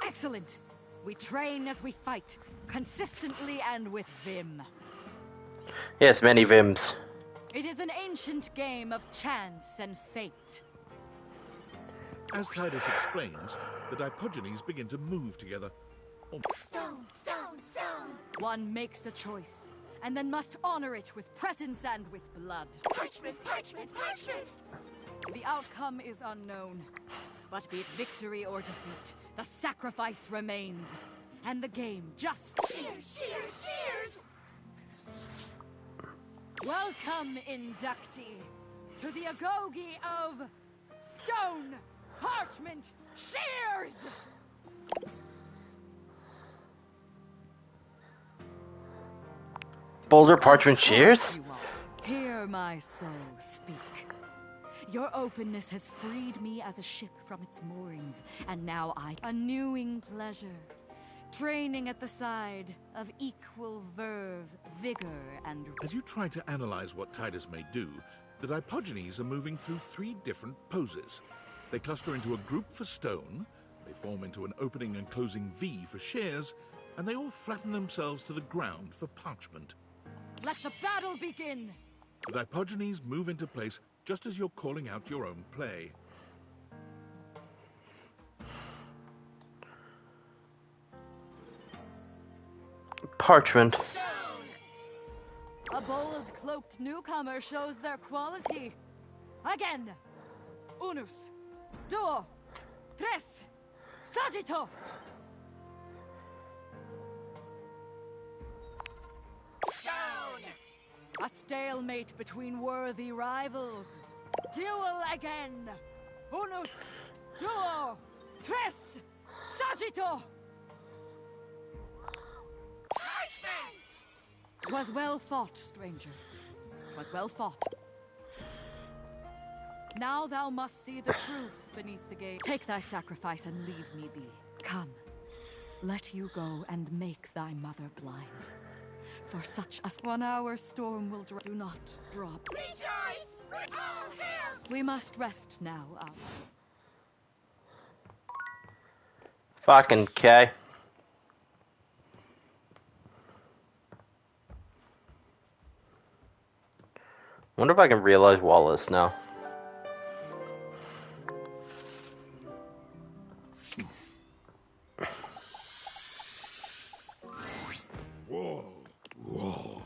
Excellent! We train as we fight, consistently and with vim. Yes, many Vims. It is an ancient game of chance and fate. As Tidus explains, the Dipogenies begin to move together. Stone, stone, stone. One makes a choice, and then must honor it with presence and with blood. Parchment, parchment, parchment. The outcome is unknown, but be it victory or defeat, the sacrifice remains, and the game just... Cheers, cheers, cheers! Welcome, inductee, to the Agoge of Stone, Parchment, Shears! Boulder, Parchment, Shears? Hear my soul speak. Your openness has freed me as a ship from its moorings, and now a newing pleasure, training at the side of equal verve, vigor, and... As you try to analyze what Tidus may do, the Dipogenies are moving through 3 different poses. They cluster into a group for Stone, they form into an opening and closing V for Shears, and they all flatten themselves to the ground for Parchment. Let the battle begin! The Dipogenies move into place just as you're calling out your own play. Parchment. A bold, cloaked newcomer shows their quality. Again! Unus, duo, tres, sagitto! Stone! A stalemate between worthy rivals. Duel again! Unus, duo, tres, sagitto! 'Twas well fought, stranger. 'Twas well fought. Now thou must see the truth beneath the gate. Take thy sacrifice and leave me be. Come, let you go and make thy mother blind. For such a 1 hour storm will do not drop. Rejoice! All hails! We must rest now. Fucking K. Wonder if I can realize Wallace now. Whoa. Whoa.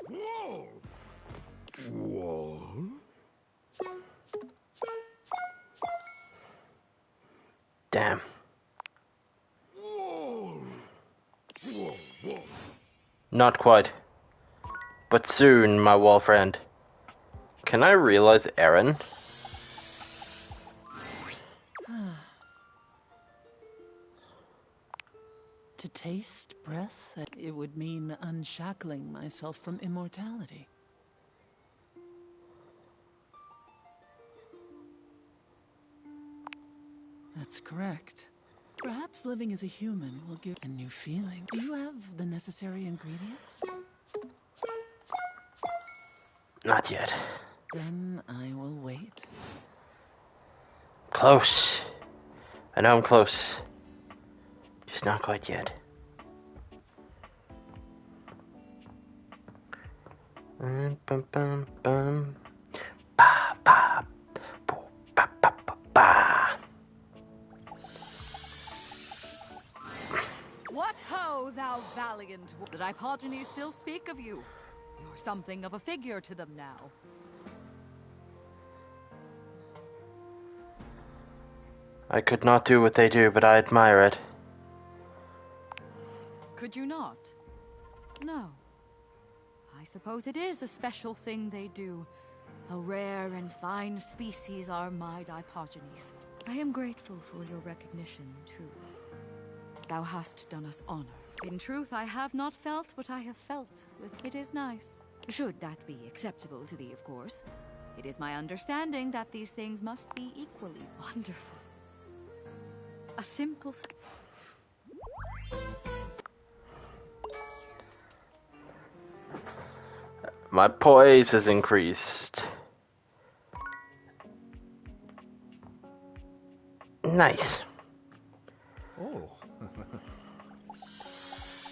Whoa. Wall? Damn. Whoa. Whoa. Whoa. Not quite. But soon, my wall friend. Can I realize Aaron? To taste breath, it would mean unshackling myself from immortality. That's correct. Perhaps living as a human will give a new feeling. Do you have the necessary ingredients? Not yet. Then I will wait. Close. I know I'm close. Just not quite yet. Bum, bum, bum. Ba, ba, boo, ba, ba, ba, ba. What ho, thou valiant! Did Diogenes still speak of you? You're something of a figure to them now. I could not do what they do, but I admire it. Could you not? No. I suppose it is a special thing they do. A rare and fine species are my Diogenes. I am grateful for your recognition, too. Thou hast done us honor. In truth, I have not felt what I have felt. It is nice. Should that be acceptable to thee, of course. It is my understanding that these things must be equally wonderful. A simple My poise has increased. Nice. Oh.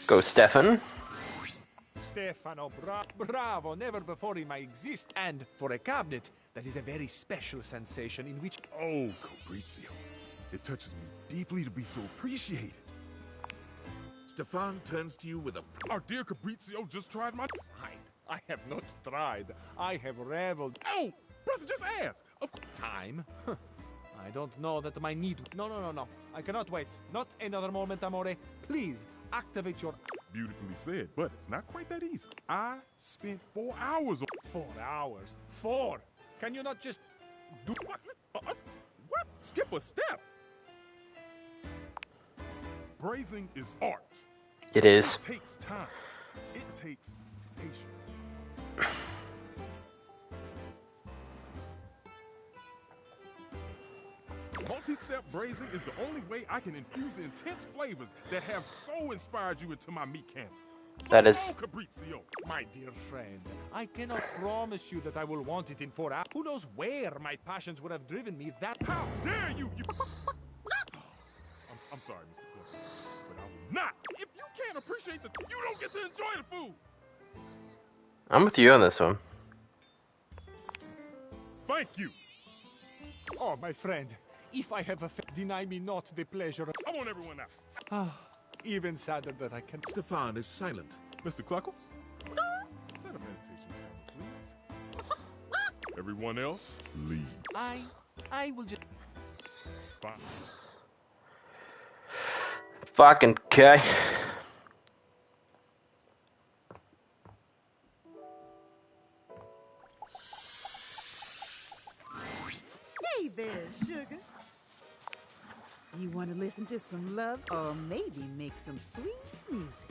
Go, Stefan. Stefano, bravo, never before in my exist. And for a cabinet, that is a very special sensation in which... Oh, Fabrizio. It touches me deeply to be so appreciated. Stefan turns to you with a... Our dear Fabrizio just tried my... I have not tried. I have reveled. Oh, brother, just ask. Of time? I don't know that my need... No. I cannot wait. Not another moment, amore. Please, activate your... Beautifully said, but it's not quite that easy. I spent 4 hours... 4 hours? 4? Can you not just... do... What? Skip a step. Brazing is art. It is. It takes time. It takes patience. Multi-step brazing is the only way I can infuse intense flavors that have so inspired you into my meat cannon. So That is... Fabrizio. My dear friend, I cannot promise you that I will want it in 4 hours. Who knows where my passions would have driven me that... How dare you! I'm sorry, Mr. Clifford, but I will not. If you can't appreciate the... You don't get to enjoy the food. I'm with you on this one. Thank you. Oh, my friend, if I have deny me not the pleasure of... I want everyone out. Ah, even sadder that I can... Stefan is silent. Mr. Cluckles? Set a meditation timer, please. Everyone else, leave. I will just... Fine. Fucking K. Hey there, sugar. You want to listen to some love or maybe make some sweet music?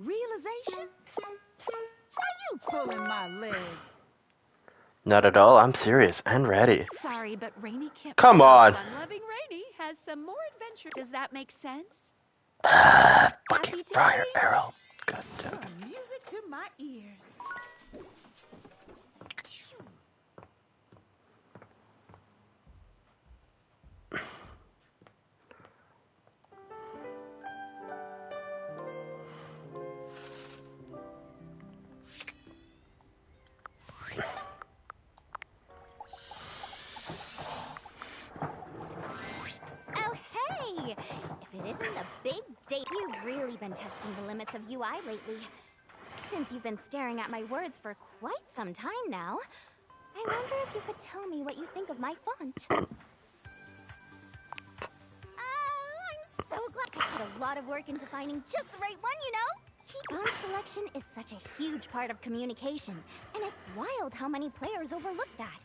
Realization? Why you pulling my leg? Not at all. I'm serious and ready. Sorry, but Rainy can't. Come on. Fun-loving Rainy has some more adventure. Does that make sense? Fucking fire arrow. God damn it. Music to my ears. Oh, hey! If it isn't the big date, you've really been testing the limits of UI lately. Since you've been staring at my words for quite some time now, I wonder if you could tell me what you think of my font. I'm so glad I put a lot of work into finding just the right one, you know? Font selection is such a huge part of communication, and it's wild how many players overlook that.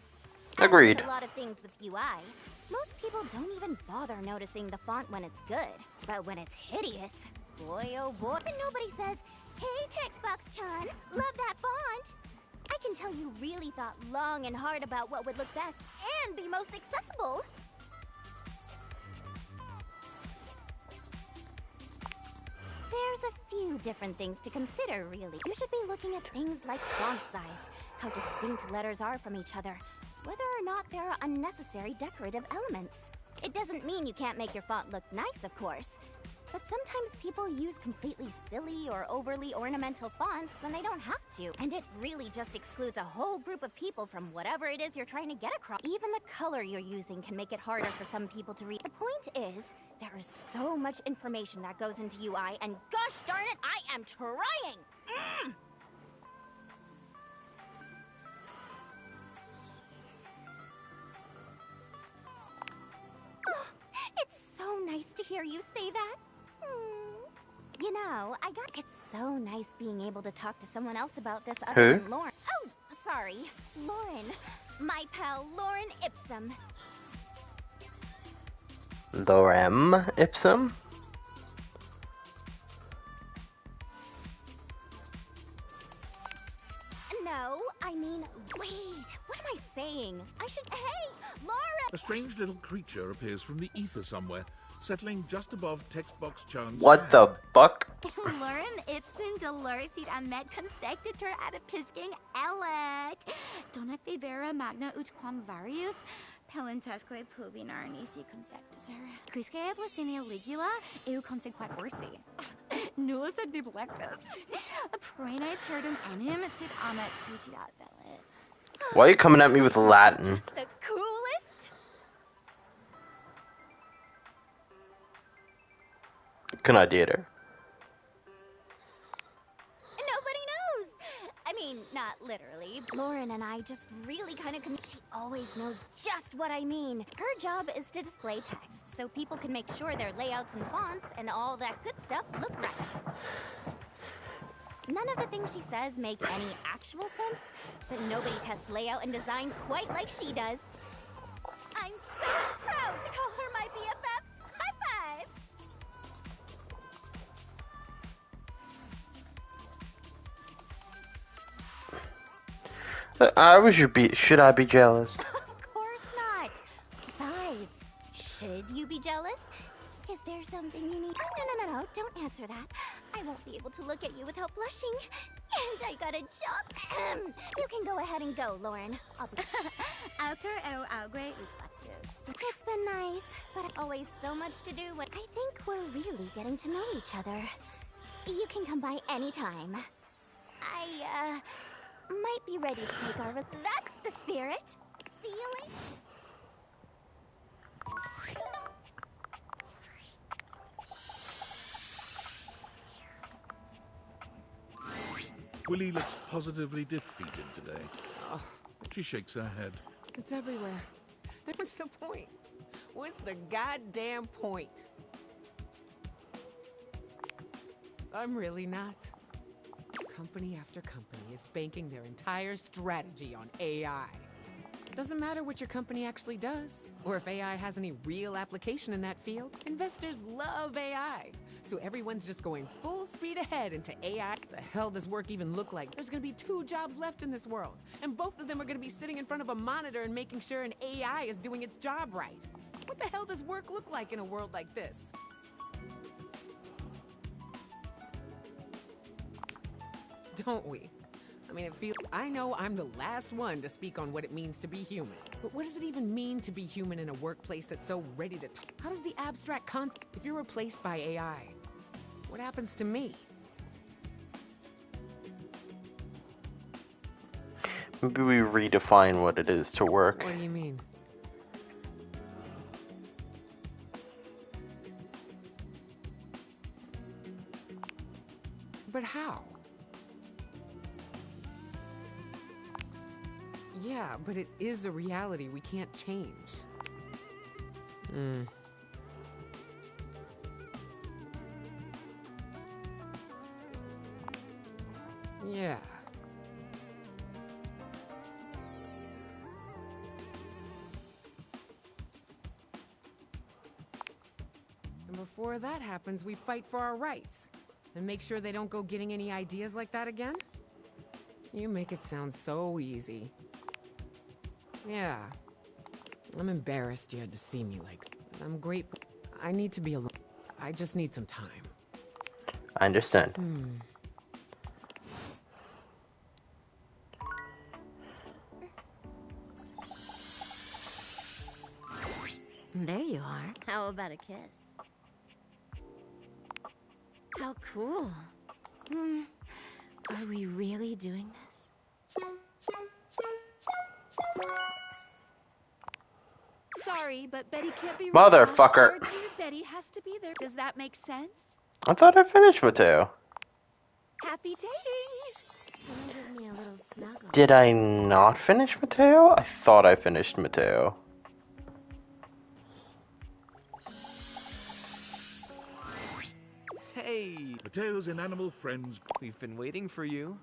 Agreed. A lot of things with UI. Most people don't even bother noticing the font when it's good, but when it's hideous, boy oh boy. And nobody says, "Hey, Textbox-chan, love that font." I can tell you really thought long and hard about what would look best and be most accessible. There's a few different things to consider, really. You should be looking at things like font size, how distinct letters are from each other, whether or not there are unnecessary decorative elements. It doesn't mean you can't make your font look nice, of course, but sometimes people use completely silly or overly ornamental fonts when they don't have to, and it really just excludes a whole group of people from whatever it is you're trying to get across. Even the color you're using can make it harder for some people to read. The point is, there is so much information that goes into UI, and gosh darn it, I am trying! Oh, it's so nice to hear you say that. You know, it's so nice being able to talk to someone else about this other Who? than Lauren. Oh, sorry. Lauren. My pal, Lauren Ipsum. Lorem Ipsum? No, I mean, wait. What am I saying? I should. Hey, Laura! A strange little creature appears from the ether somewhere, settling just above Textbox-chan's What the fuck? Lorem ipsum doloricit amet consectetur ad pisking ellet. Donec de vera magna ut quam varius, pelentesque pluvinar nisi consectetur. Quisque eblicinia ligula, eu consequat orsi. Nullus ad neglectus. Praene turdum enim sit amet fugiat velit. Why are you coming at me with Latin? The coolest? Can I date her? Nobody knows. I mean, not literally. Lauren and I just really kind of She always knows just what I mean. Her job is to display text, so people can make sure their layouts and fonts and all that good stuff look right. None of the things she says make any actual sense, but nobody tests layout and design quite like she does. I'm so proud to call her my BFF. High five! Should I be jealous? Of course not. Besides, should you be jealous? Is there something you need? No, don't answer that. I won't be able to look at you without blushing. And I got a job. You can go ahead and go, Lauren. I'll be Autor eu augue uslatus. It's been nice, but always so much to do. I think we're really getting to know each other. You can come by anytime. I, might be ready to take our... That's the spirit. See you later. Willie looks positively defeated today. Oh, She shakes her head. it's everywhere. What's the point? What's the goddamn point? I'm really not. Company after company is banking their entire strategy on AI. Doesn't matter what your company actually does, or if AI has any real application in that field. Investors love AI. So everyone's just going full speed ahead into AI. What the hell does work even look like? There's gonna be 2 jobs left in this world, and both of them are gonna be sitting in front of a monitor and making sure an AI is doing its job right. What the hell does work look like in a world like this? Don't we? I mean, I know I'm the last one to speak on what it means to be human. But what does it even mean to be human in a workplace that's so ready to talk? How does the abstract concept... If you're replaced by AI, what happens to me? Maybe we redefine what it is to work. What do you mean? But how? Yeah, but it is a reality we can't change. Yeah. And before that happens, we fight for our rights. And make sure they don't go getting any ideas like that again? You make it sound so easy. Yeah. I'm embarrassed you had to see me like that. I'm grateful. I need to be alone. I just need some time. I understand. There you are. How about a kiss? How cool. Are we really doing this? Sorry, but Betty can't be Motherfucker. Our dear Betty has to be there. Does that make sense? I thought I finished Mateo. Happy dating! Can you give me a little snuggle? Did I not finish Mateo? I thought I finished Mateo. Hey! Mateo's inanimal friends. We've been waiting for you.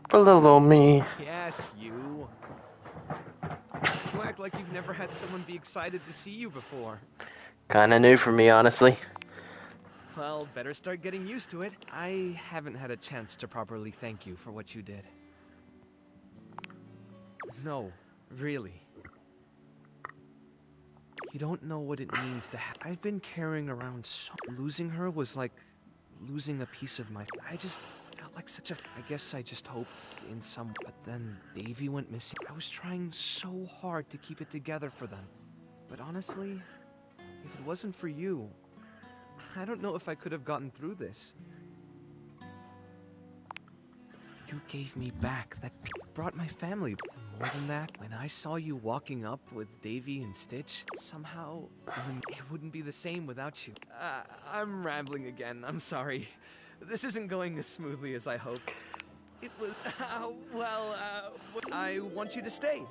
For little old me. Yes, you. You act like you've never had someone be excited to see you before. Kinda new for me, honestly. Well, better start getting used to it. I haven't had a chance to properly thank you for what you did. No, really. You don't know what it means to have... I've been carrying around so... Losing her was like losing a piece of my... I just felt like such a... I guess I just hoped in some... But then Davy went missing. I was trying so hard to keep it together for them. But honestly, if it wasn't for you, I don't know if I could have gotten through this. You gave me back that brought my family. And more than that, when I saw you walking up with Davy and Stitch, somehow it wouldn't be the same without you. I'm rambling again. I'm sorry. This isn't going as smoothly as I hoped. It was, I want you to stay.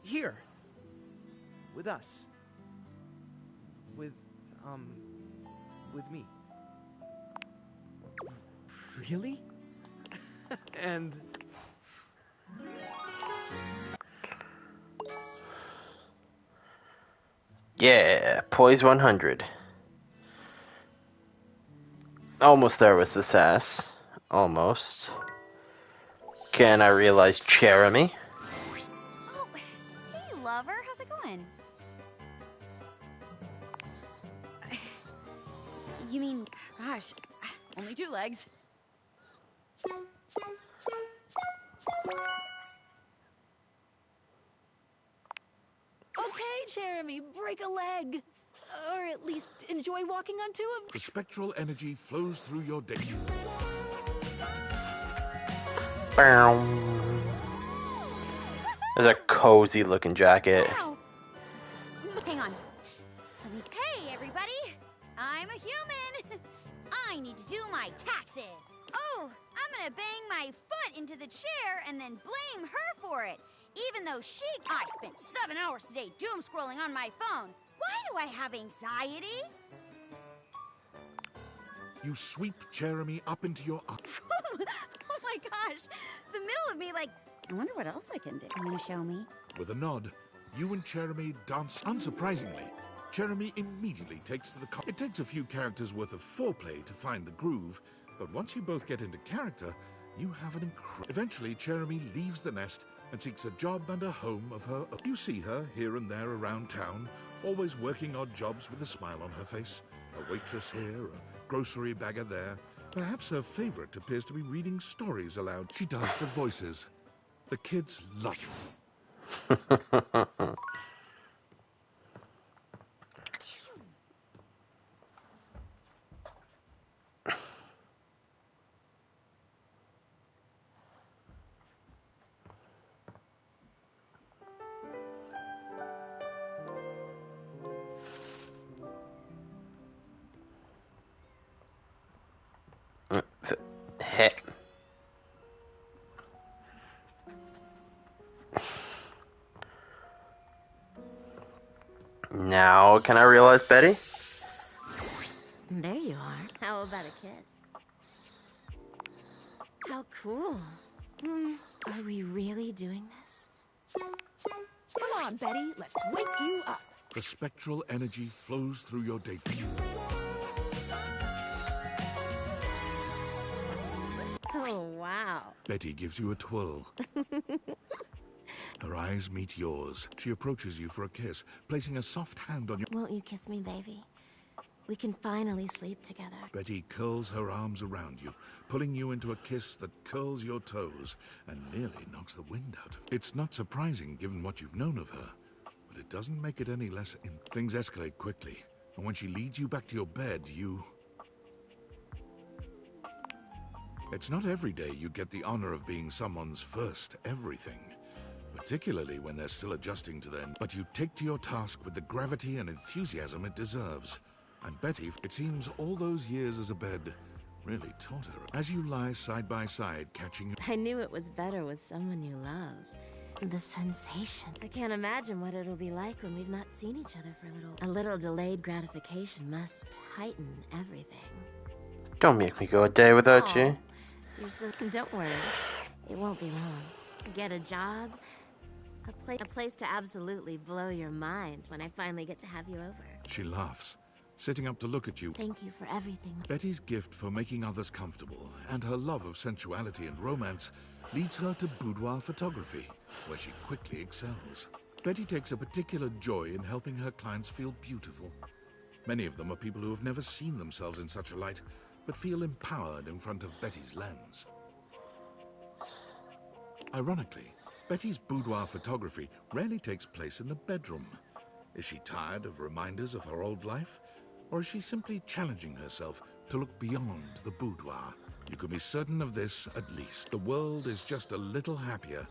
Here. With us. With me. Really? And... Yeah, Poise 100. Almost there with the sass. Almost. Can I realize Jeremy? Oh, hey, lover. How's it going? You mean... Gosh, only 2 legs. Okay, Jeremy, break a leg. Or at least enjoy walking on 2 of... The spectral energy flows through your data. There's a cozy looking jacket. Ow. Hang on. Hey, everybody. I'm a human. I need to do my taxes. Oh, I'm gonna bang my foot into the chair and then blame her for it. Even though I spent 7 hours today doom scrolling on my phone. Why do I have anxiety? You sweep Jeremy up into your arms. Oh my gosh. The middle of me, like, I wonder what else I can do. Can you show me? With a nod, you and Cherami dance. Unsurprisingly, Cherami immediately takes to the It takes a few characters worth of foreplay to find the groove, but once you both get into character, you have an incredible... Eventually, Cherami leaves the nest and seeks a job and a home of her own. You see her here and there around town, always working odd jobs with a smile on her face. A waitress here, a grocery bagger there. Perhaps her favorite appears to be reading stories aloud. She does the voices. The kids love you. Now, can I realize Betty? There you are. How about a kiss? How cool. Are we really doing this? Come on, Betty. Let's wake you up. The spectral energy flows through your date. Oh, wow. Betty gives you a twirl. Her eyes meet yours. She approaches you for a kiss, placing a soft hand on your... Won't you kiss me, baby? We can finally sleep together. Betty curls her arms around you, pulling you into a kiss that curls your toes and nearly knocks the wind out of you. It's not surprising given what you've known of her, but it doesn't make it any less... Things escalate quickly, and when she leads you back to your bed, you... It's not every day you get the honor of being someone's first everything, particularly when they're still adjusting to them. But you take to your task with the gravity and enthusiasm it deserves. And Betty, it seems all those years as a bed really taught her. As you lie side by side, catching... I knew it was better with someone you love. The sensation. I can't imagine what it'll be like when we've not seen each other for a little. A little delayed gratification must heighten everything. Don't make me go a day without you. You're so... Don't worry. It won't be long. Get a job. A place to absolutely blow your mind when I finally get to have you over. She laughs, sitting up to look at you. Thank you for everything. Betty's gift for making others comfortable and her love of sensuality and romance leads her to boudoir photography, where she quickly excels. Betty takes a particular joy in helping her clients feel beautiful. Many of them are people who have never seen themselves in such a light, but feel empowered in front of Betty's lens. Ironically, Betty's boudoir photography rarely takes place in the bedroom. Is she tired of reminders of her old life? Or is she simply challenging herself to look beyond the boudoir? You can be certain of this, at least. The world is just a little happier.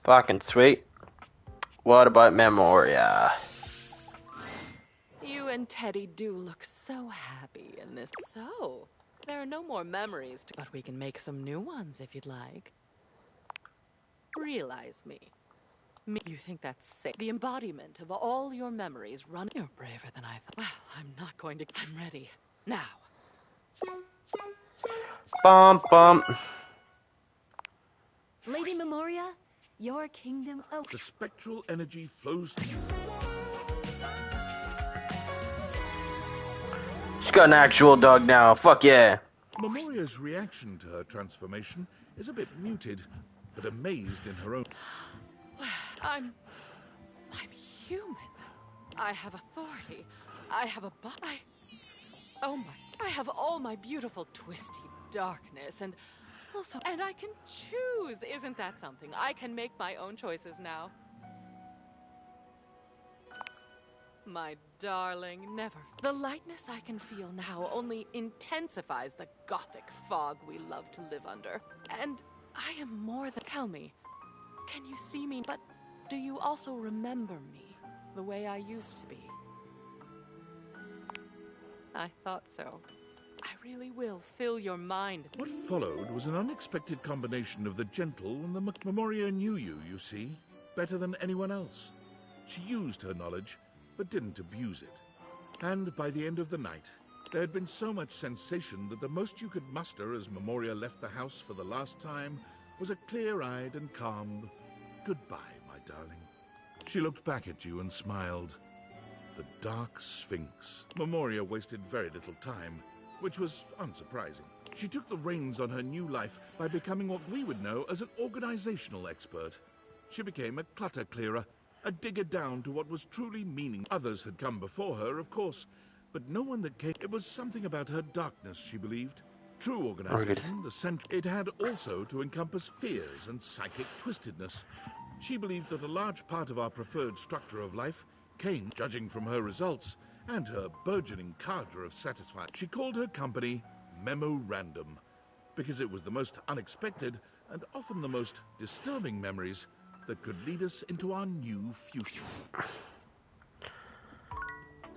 Fucking sweet. What about Memoria? You and Teddy do look so happy in this. So, there are no more memories, but we can make some new ones if you'd like. Realize me. You think that's safe? The embodiment of all your memories run... You're braver than I thought. Well, I'm not going to... I'm ready. Now. Bum, bum. Lady Memoria, your kingdom... Oh. The spectral energy flows through. She's got an actual dog now. Fuck yeah. Memoria's reaction to her transformation is a bit muted, but amazed in her own... I'm human. I have authority. I have a body. Oh my, I have all my beautiful twisty darkness and also, and I can choose. Isn't that something? I can make my own choices now. My darling, never. The lightness I can feel now only intensifies the gothic fog we love to live under. And I am more than... Tell me, can you see me? But do you also remember me the way I used to be? I thought so. I really will fill your mind. What followed was an unexpected combination of the gentle and the Memoria knew you see, better than anyone else. She used her knowledge, but didn't abuse it. And by the end of the night, There had been so much sensation that the most you could muster as Memoria left the house for the last time was a clear-eyed and calm goodbye, my darling. She looked back at you and smiled. The Dark Sphinx. Memoria wasted very little time, which was unsurprising. She took the reins on her new life by becoming what we would know as an organizational expert. She became a clutter clearer, a digger down to what was truly meaning. Others had come before her, of course, but no one that came. It was something about her darkness, she believed. True organization, the center. It had also to encompass fears and psychic twistedness. She believed that a large part of our preferred structure of life came, judging from her results, and her burgeoning cadre of satisfied. She called her company Memorandum, because it was the most unexpected and often the most disturbing memories that could lead us into our new future.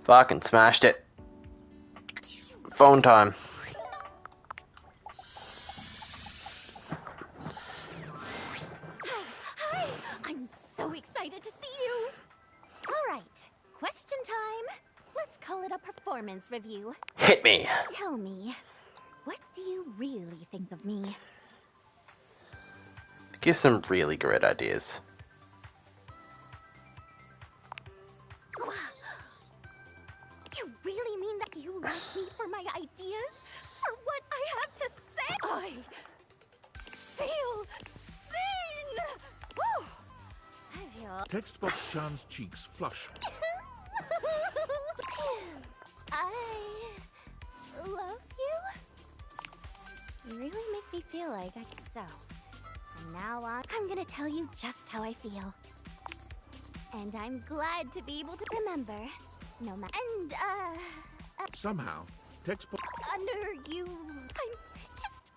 Fucking smashed it. Phone time. Hi! I'm so excited to see you! Alright, question time. Let's call it a performance review. Hit me. Tell me, what do you really think of me? Give some really great ideas. You really mean that you like me for my ideas? For what I have to say? I feel seen! Woo! I feel... Text box Chan's cheeks flush. I love you. You really make me feel like I... So, from now on, I'm gonna tell you just how I feel. And I'm glad to be able to remember. No matter... And, Somehow, text box... under you... I'm just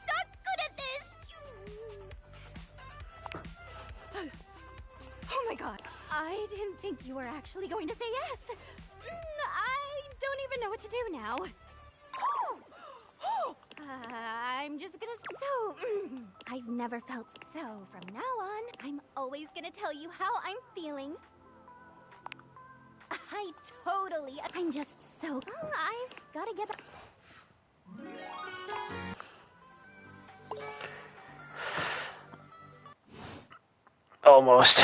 not good at this! Oh my god. I didn't think you were actually going to say yes. I don't even know what to do now. I'm just gonna... So, I've never felt so. From now on, I'm always gonna tell you how I'm feeling. I totally... I'm just so... I've gotta get back... Almost.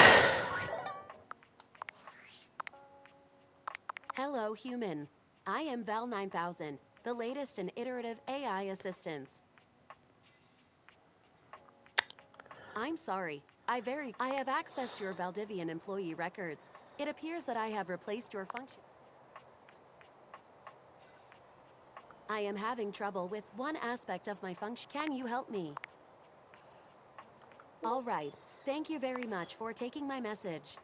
Hello, human. I am Val 9000, the latest in iterative AI assistance. I'm sorry. I have accessed your Valdivian employee records. It appears that I have replaced your function. I am having trouble with one aspect of my function. Can you help me? All right. Thank you very much for taking my message.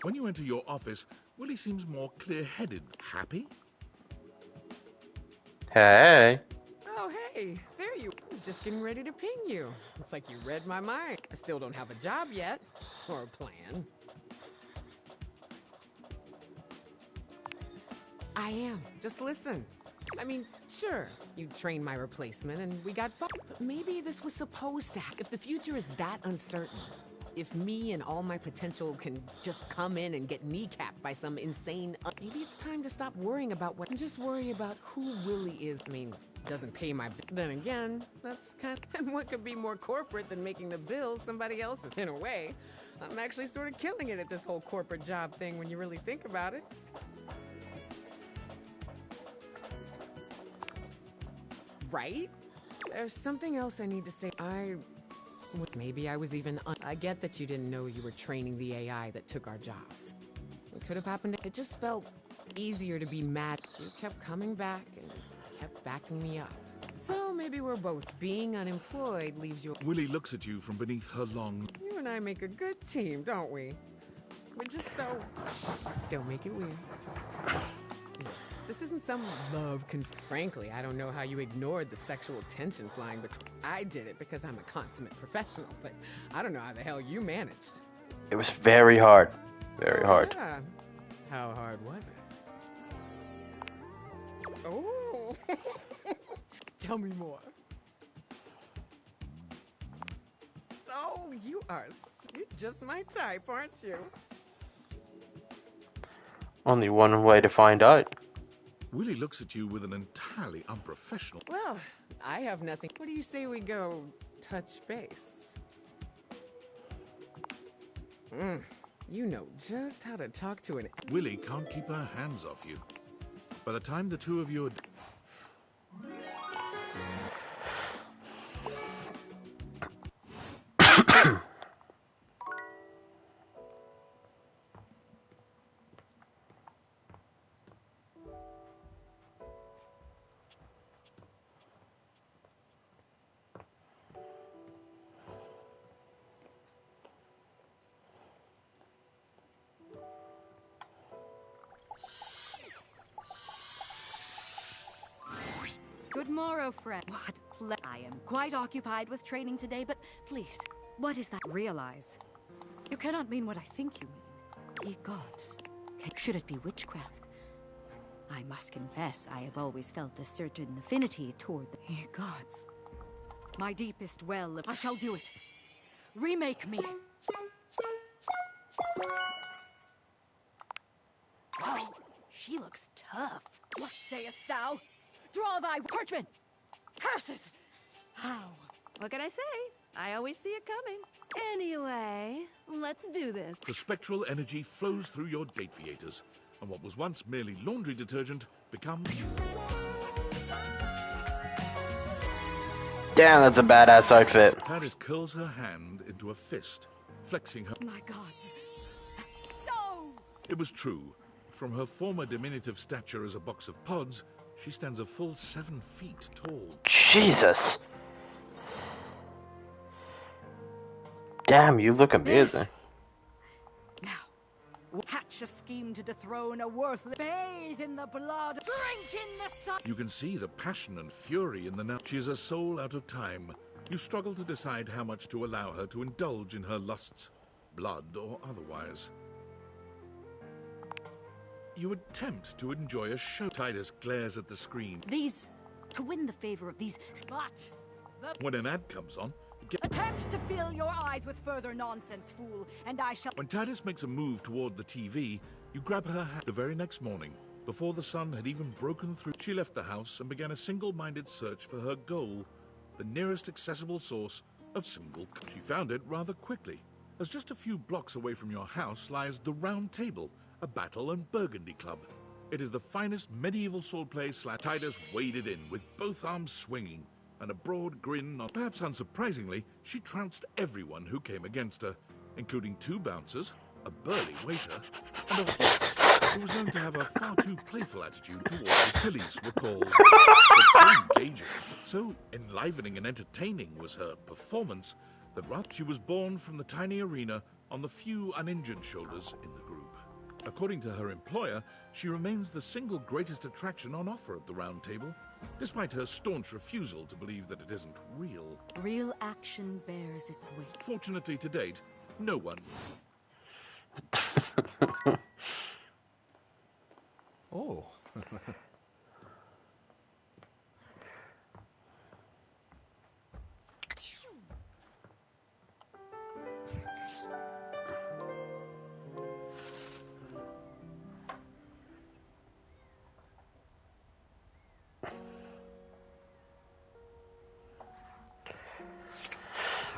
When you enter your office, Willie seems more clear-headed. Happy? Hey. Oh, hey, there you. I was just getting ready to ping you. It's like you read my mind. I still don't have a job yet, or a plan. I am. Just listen. I mean, sure, you trained my replacement and we got fun. But maybe this was supposed to happen. If the future is that uncertain, if me and all my potential can just come in and get kneecapped by some insane... maybe it's time to stop worrying about what... and just worry about who Willie is. I mean, doesn't pay my... Then again, that's kind of... And what could be more corporate than making the bills somebody else's? In a way, I'm actually sort of killing it at this whole corporate job thing when you really think about it. Right? There's something else I need to say. Maybe I was even... I get that you didn't know you were training the AI that took our jobs. It could have happened. It just felt easier to be mad. You kept coming back and kept backing me up. So maybe we're both... Being unemployed leaves you... Willie looks at you from beneath her long... You and I make a good team, don't we? We're just so... Don't make it weird. This isn't some love Frankly, I don't know how you ignored the sexual tension flying between... I did it because I'm a consummate professional, but I don't know how the hell you managed. It was very hard. Very hard. Yeah. How hard was it? Oh! Tell me more. Oh, you're just my type, aren't you? Only one way to find out. Willie looks at you with an entirely unprofessional... Well, I have nothing. What do you say we go touch base? You know just how to talk to an... Willie can't keep her hands off you. By the time the two of you are... Good morrow, friend. What? I am quite occupied with training today, but please, what is that? Realize. You cannot mean what I think you mean. Ye gods. Should it be witchcraft? I must confess, I have always felt a certain affinity toward the ye gods. My deepest well, I shall do it. Remake me. Oh, she looks tough. What sayest thou? Draw thy parchment! Curses! How? What can I say? I always see it coming. Anyway, let's do this. The spectral energy flows through your Dateviators, and what was once merely laundry detergent becomes... Damn, that's a badass outfit. Paris curls her hand into a fist, flexing her... My gods. No! It was true. From her former diminutive stature as a box of pods, she stands a full 7 feet tall. Jesus. Damn, you look amazing. Now, hatch a scheme to dethrone a worthless... Bathe in the blood, drink in the sun... You can see the passion and fury in the now. She is a soul out of time. You struggle to decide how much to allow her to indulge in her lusts, blood or otherwise. You attempt to enjoy a show. Titus glares at the screen. To win the favor of these... Spot! When an ad comes on, Attempt to fill your eyes with further nonsense, fool, and I shall... When Titus makes a move toward the TV, you grab her hand. The very next morning, before the sun had even broken through, she left the house and began a single-minded search for her goal, the nearest accessible source of single... She found it rather quickly, as just a few blocks away from your house lies the Round Table, a battle and burgundy club. It is the finest medieval swordplay / Titus waded in, with both arms swinging, and a broad grin. Perhaps unsurprisingly, she trounced everyone who came against her, including 2 bouncers, a burly waiter, and a horse who was known to have a far too playful attitude towards his police were called. But so engaging, so enlivening and entertaining was her performance that she was born from the tiny arena on the few uninjured shoulders in the group. According to her employer, she remains the single greatest attraction on offer at the Round Table, despite her staunch refusal to believe that it isn't real. Real action bears its weight. Fortunately to date, no one... Oh.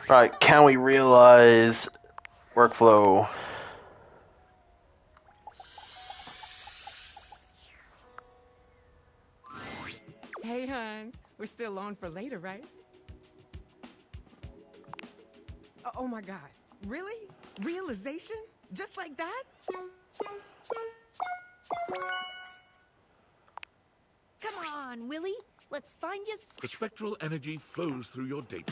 Right, can we realize workflow? Hey, hon. We're still on for later, right? Oh my god. Really? Realization? Just like that? Come on, Willie. Let's find you... The spectral energy flows through your date.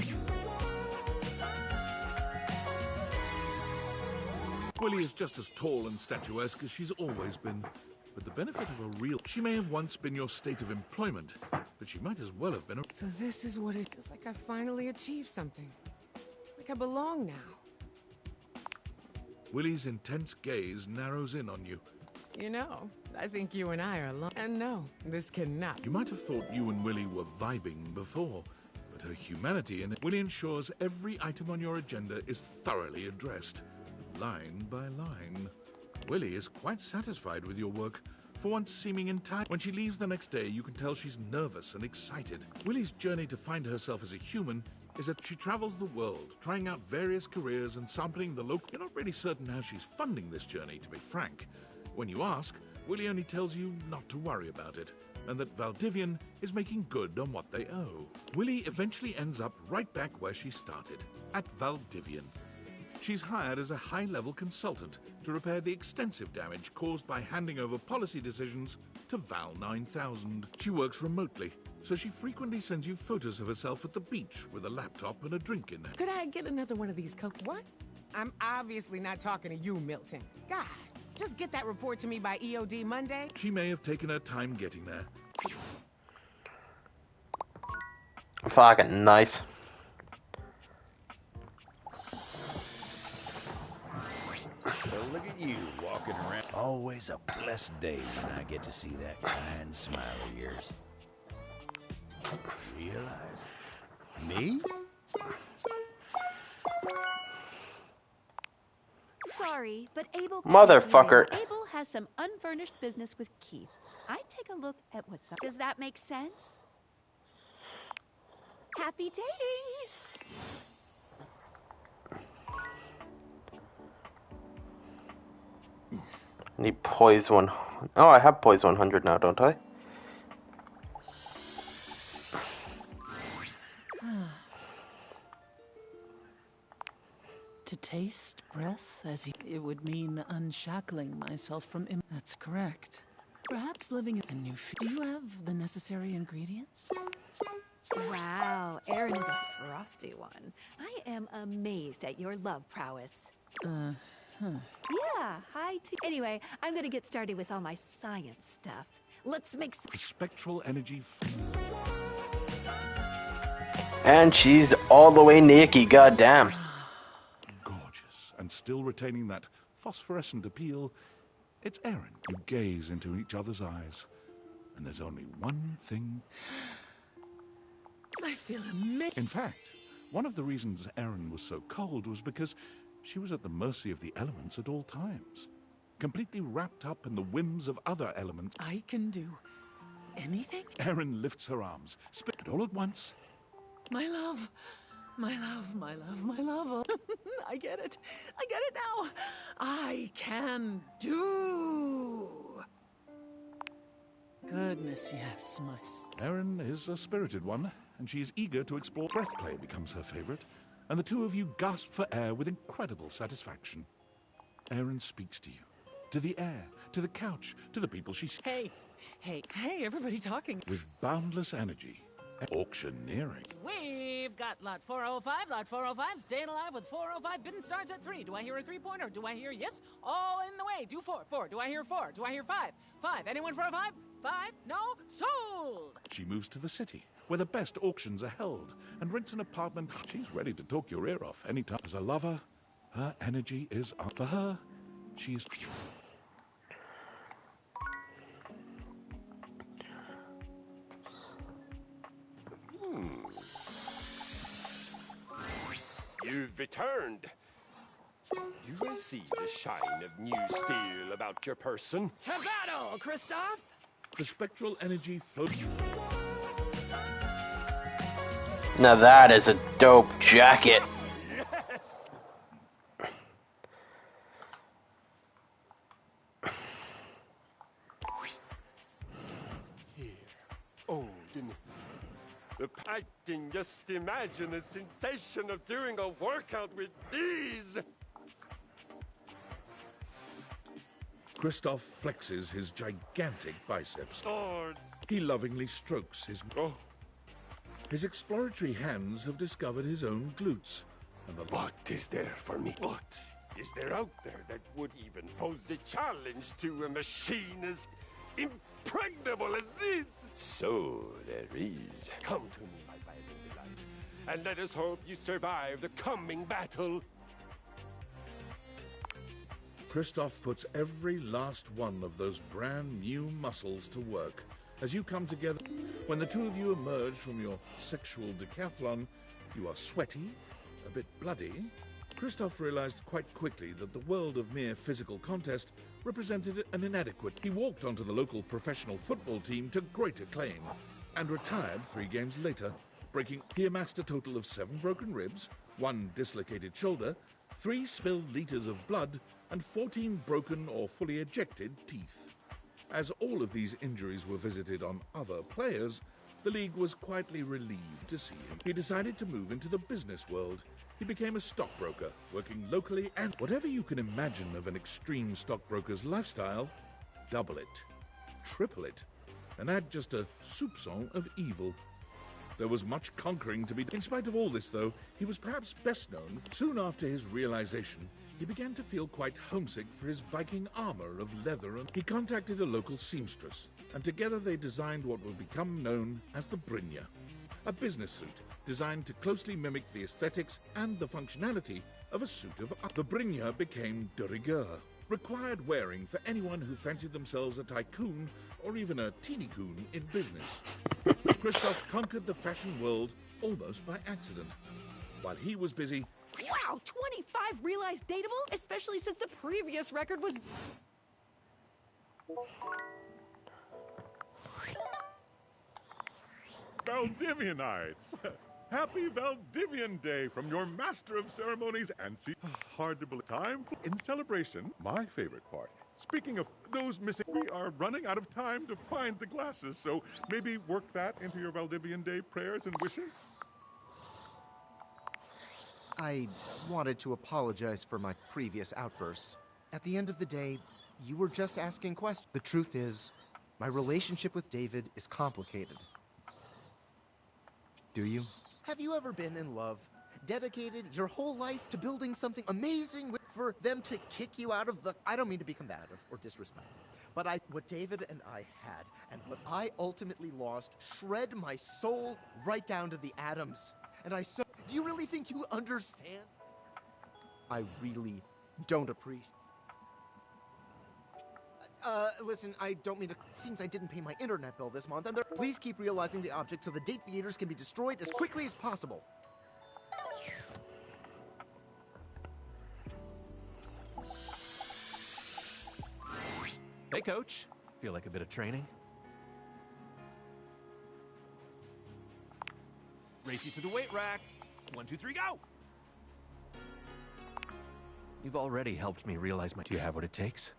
Willie is just as tall and statuesque as she's always been. With the benefit of a real... She may have once been your state of employment, but she might as well have been a... So this is what it feels like. I finally achieved something. Like I belong now. Willie's intense gaze narrows in on you. You know, I think you and I are alone. And no, this cannot. You might have thought you and Willie were vibing before, but her humanity in it. Willie ensures every item on your agenda is thoroughly addressed, line by line. Willie is quite satisfied with your work, for once seeming entire. When she leaves the next day, you can tell she's nervous and excited. Willie's journey to find herself as a human is that she travels the world, trying out various careers and sampling the local. You're not really certain how she's funding this journey, to be frank. When you ask, Willie only tells you not to worry about it, and that Valdivian is making good on what they owe. Willie eventually ends up right back where she started, at Valdivian. She's hired as a high-level consultant to repair the extensive damage caused by handing over policy decisions to Val 9000. She works remotely, so she frequently sends you photos of herself at the beach with a laptop and a drink in her. Could I get another one of these Coke? What? I'm obviously not talking to you, Milton. God, just get that report to me by EOD Monday. She may have taken her time getting there. Fucking nice. Well, look at you walking around. Always a blessed day when I get to see that kind smile of yours. Realize? Me? Sorry, but Abel... Motherfucker. Abel has some unfurnished business with Keith. I'd take a look at what's up. Does that make sense? Happy dating! Need poise one. Oh, I have poise 100 now, don't I? To taste breath as it would mean unshackling myself from That's correct. Perhaps living a new Do you have the necessary ingredients? Wow, Aaron is a frosty one. I am amazed at your love prowess. Yeah, hi to... Anyway, I'm gonna get started with all my science stuff. Let's make some... Spectral energy... And she's all the way naked, goddamn. Gorgeous, and still retaining that phosphorescent appeal, it's Aaron. You gaze into each other's eyes, and there's only one thing... I feel amazing. In fact, one of the reasons Aaron was so cold was because she was at the mercy of the elements at all times, completely wrapped up in the whims of other elements. I can do anything? Aaron lifts her arms, spit all at once. My love. My love, my love, my love. I get it. I get it now. I can do. Goodness, yes, my... Aaron is a spirited one, and she is eager to explore. Breath play becomes her favorite, and the two of you gasp for air with incredible satisfaction. Aaron speaks to you, to the air, to the couch, to the people she... Hey, everybody talking. With boundless energy. Auctioneering. We've got lot 405, lot 405, staying alive with 405, bidding starts at 3. Do I hear a 3-pointer? Do I hear yes? All in the way. Do 4, 4. Do I hear 4? Do I hear 5? 5. Anyone for a 5? 5? No? Sold! She moves to the city, where the best auctions are held, and rents an apartment. She's ready to talk your ear off anytime. As a lover, her energy is up. For her, she is... You've returned. Do I see the shine of new steel about your person? To battle, Kristoff! The spectral energy floats... Now that is a dope jacket. Here, Odin. I can just imagine the sensation of doing a workout with these. Kristoff flexes his gigantic biceps. Lord. He lovingly strokes his... His exploratory hands have discovered his own glutes. And what is there for me? What is there out there that would even pose a challenge to a machine as impregnable as this? So there is. Come to me, my violent delight, and let us hope you survive the coming battle. Kristoff puts every last one of those brand new muscles to work As you come together, when the two of you emerge from your sexual decathlon, you are sweaty, a bit bloody. Kristoff realized quite quickly that the world of mere physical contest represented an inadequate. He walked onto the local professional football team to great acclaim and retired 3 games later, breaking. He amassed a total of 7 broken ribs, 1 dislocated shoulder, 3 spilled liters of blood, and 14 broken or fully ejected teeth. As all of these injuries were visited on other players, the league was quietly relieved to see him. He decided to move into the business world. He became a stockbroker, working locally, and whatever you can imagine of an extreme stockbroker's lifestyle, double it, triple it, and add just a soupçon of evil. There was much conquering to be done. In spite of all this, though, he was perhaps best known. Soon after his realization, he began to feel quite homesick for his Viking armor of leather, and he contacted a local seamstress, and together they designed what would become known as the Brynja, a business suit designed to closely mimic the aesthetics and the functionality of a suit of armor. The Brynja became de rigueur, required wearing for anyone who fancied themselves a tycoon or even a teeny-coon in business. Kristoff conquered the fashion world almost by accident. While he was busy... Wow, 25 realized dateable? Especially since the previous record was... Valdivianites! Happy Valdivian Day from your Master of Ceremonies and see. Hard to believe. Time in celebration. My favorite part. Speaking of those missing, we are running out of time to find the glasses, so maybe work that into your Valdivian Day prayers and wishes? I wanted to apologize for my previous outburst. At the end of the day, you were just asking questions. The truth is, my relationship with David is complicated. Do you? Have you ever been in love? Dedicated your whole life to building something amazing for them to kick you out of the... I don't mean to be combative or disrespectful, but what David and I had, and what I ultimately lost, shred my soul right down to the atoms. And do you really think you understand? I really don't appreciate... listen, I don't mean to... It seems I didn't pay my internet bill this month, and please keep realizing the object so the date theaters can be destroyed as quickly as possible. Hey, Coach. Feel like a bit of training? Race you to the weight rack. 1, 2, 3, go! You've already helped me realize my... Do you have what it takes?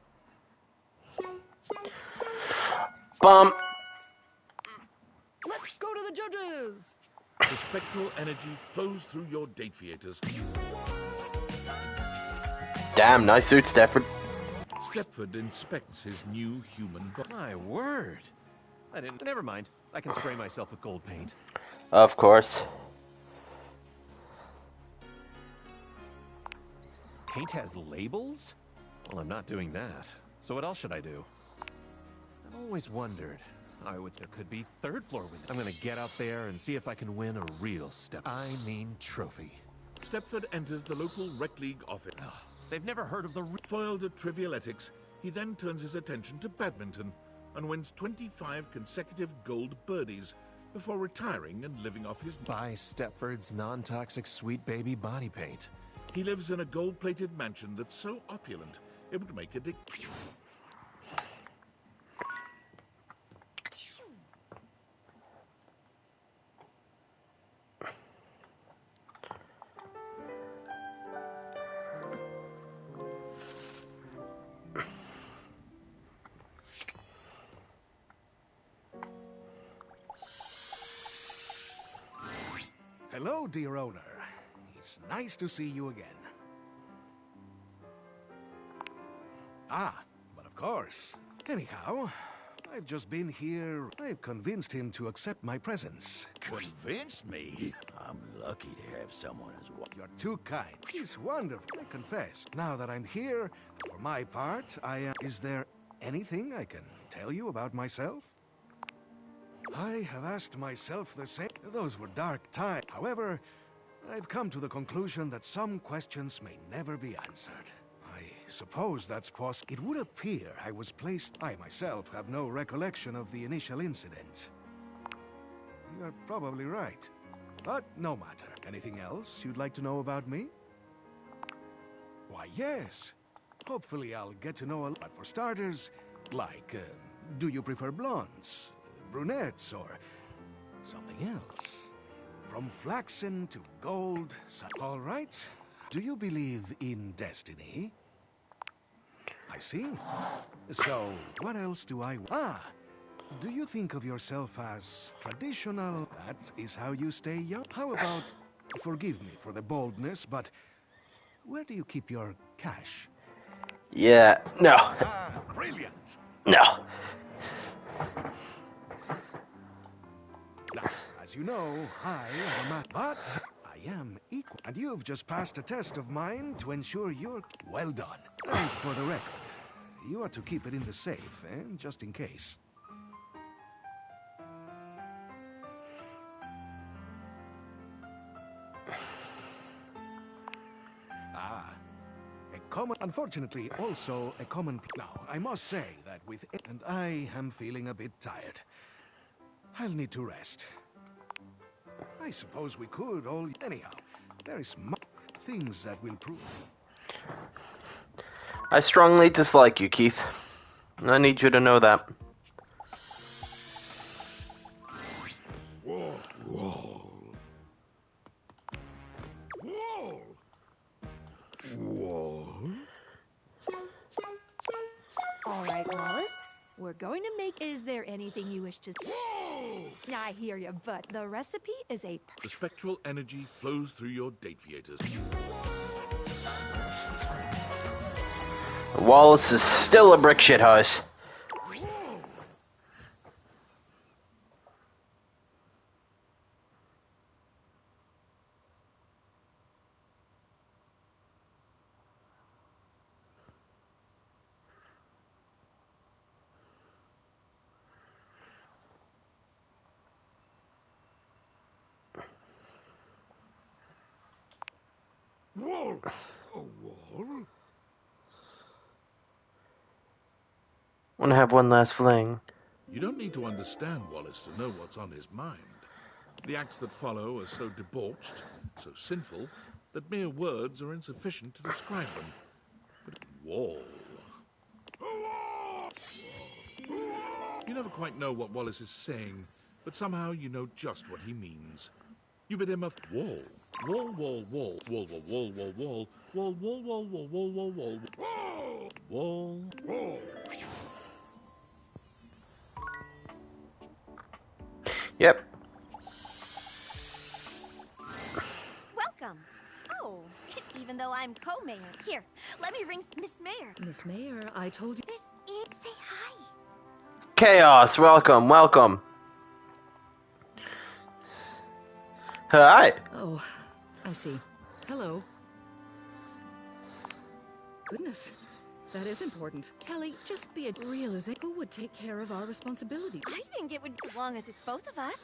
Bum. Let's go to the judges! The spectral energy flows through your date theaters. Damn, nice suit, Stepford. Stepford inspects his new human body. My word. I didn't... Never mind. I can spray myself with gold paint. Of course. Paint has labels? Well, I'm not doing that. So what else should I do? I've always wondered. There could be 3rd floor windows. I'm gonna get out there and see if I can win a real trophy. Stepford enters the local rec league office. They've never heard of the... Foiled at Trivialetics, he then turns his attention to badminton and wins 25 consecutive gold birdies before retiring and living off his... Buy Stepford's non-toxic sweet baby body paint. He lives in a gold-plated mansion that's so opulent it would make a Hello, dear owner. It's nice to see you again. But of course. Anyhow, I've just been here. I've convinced him to accept my presence. Convinced me? I'm lucky to have someone as well. You're too kind. It's wonderful, I confess. Now that I'm here, for my part, is there anything I can tell you about myself? I have asked myself the same. Those were dark times. However, I've come to the conclusion that some questions may never be answered. I suppose that's possible. It would appear I was placed. I myself have no recollection of the initial incident. You are probably right. But no matter. Anything else you'd like to know about me? Why, yes. Hopefully I'll get to know a lot. For starters, like, do you prefer blondes, brunettes, or something else? From flaxen to gold, all right. Do you believe in destiny? I see. So, what else do I... do you think of yourself as traditional? That is how you stay young? How about, forgive me for the boldness, but where do you keep your cash? Yeah, no. Brilliant. No. Now, as you know, I am a man, but I am equal. And you've just passed a test of mine to ensure you're well done. And for the record, you ought to keep it in the safe, just in case. Unfortunately, also a common... Now, I must say that with it, and I am feeling a bit tired. I'll need to rest. I suppose we could all... Anyhow, there is things that will prove... I strongly dislike you, Keith. I need you to know that. Whoa, whoa. Whoa! Whoa! All right, Wallace. We're going to make... Is there anything you wish to... Whoa! I hear you, but the recipe is a... The spectral energy flows through your Dateviators. Wallace is still a brick shit house. Wall! A wall? Wanna have one last fling? You don't need to understand Wallace to know what's on his mind. The acts that follow are so debauched, so sinful, that mere words are insufficient to describe them. But wall... You never quite know what Wallace is saying, but somehow you know just what he means. You bid him a wall. Wall, wall, wall. Wall, wall, wall, wall, wall. Wall, wall, wall, wall, wall, wall, wall. Wall! Wall, wall. Yep. Welcome. Oh, even though I'm co-mayor. Here, let me ring Miss Mayor. Miss Mayor, I told you... This is... Say hi. Chaos, welcome, welcome. Hi. Oh, I see. Hello. Goodness, that is important. Telly, just be a realization. Who would take care of our responsibilities? I think it would, as long as it's both of us.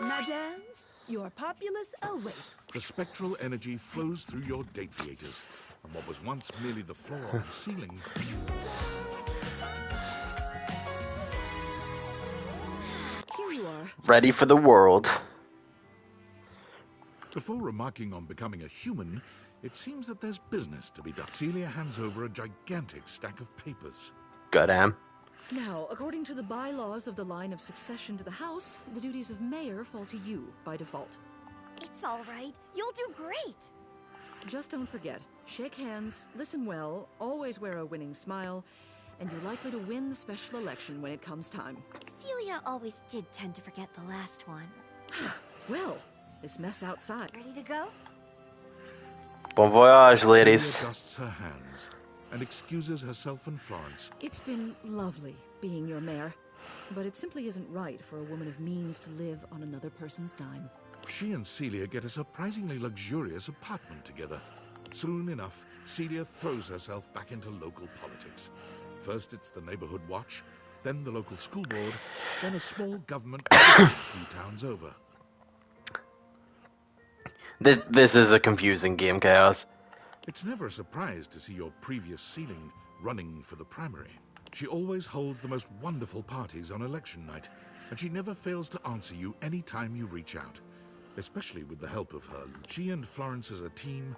Madams, your populace awaits. The spectral energy flows through your Dateviators, and what was once merely the floor and ceiling... Here you are. Ready for the world. Before remarking on becoming a human, it seems that there's business to be done. Celia hands over a gigantic stack of papers. Goddamn. Now, according to the bylaws of the line of succession to the House, the duties of mayor fall to you by default. It's all right. You'll do great. Just don't forget, shake hands, listen well, always wear a winning smile, and you're likely to win the special election when it comes time. Celia always did tend to forget the last one. Well, this mess outside. Ready to go? Bon voyage, ladies. Celia dusts her hands and excuses herself and Florence. It's been lovely being your mayor, but it simply isn't right for a woman of means to live on another person's dime. She and Celia get a surprisingly luxurious apartment together. Soon enough, Celia throws herself back into local politics. First it's the neighborhood watch, then the local school board, then a small government a few towns over. This is a confusing game, Chaos. It's never a surprise to see your previous ceiling running for the primary. She always holds the most wonderful parties on election night, and she never fails to answer you any time you reach out, especially with the help of her. She and Florence as a team...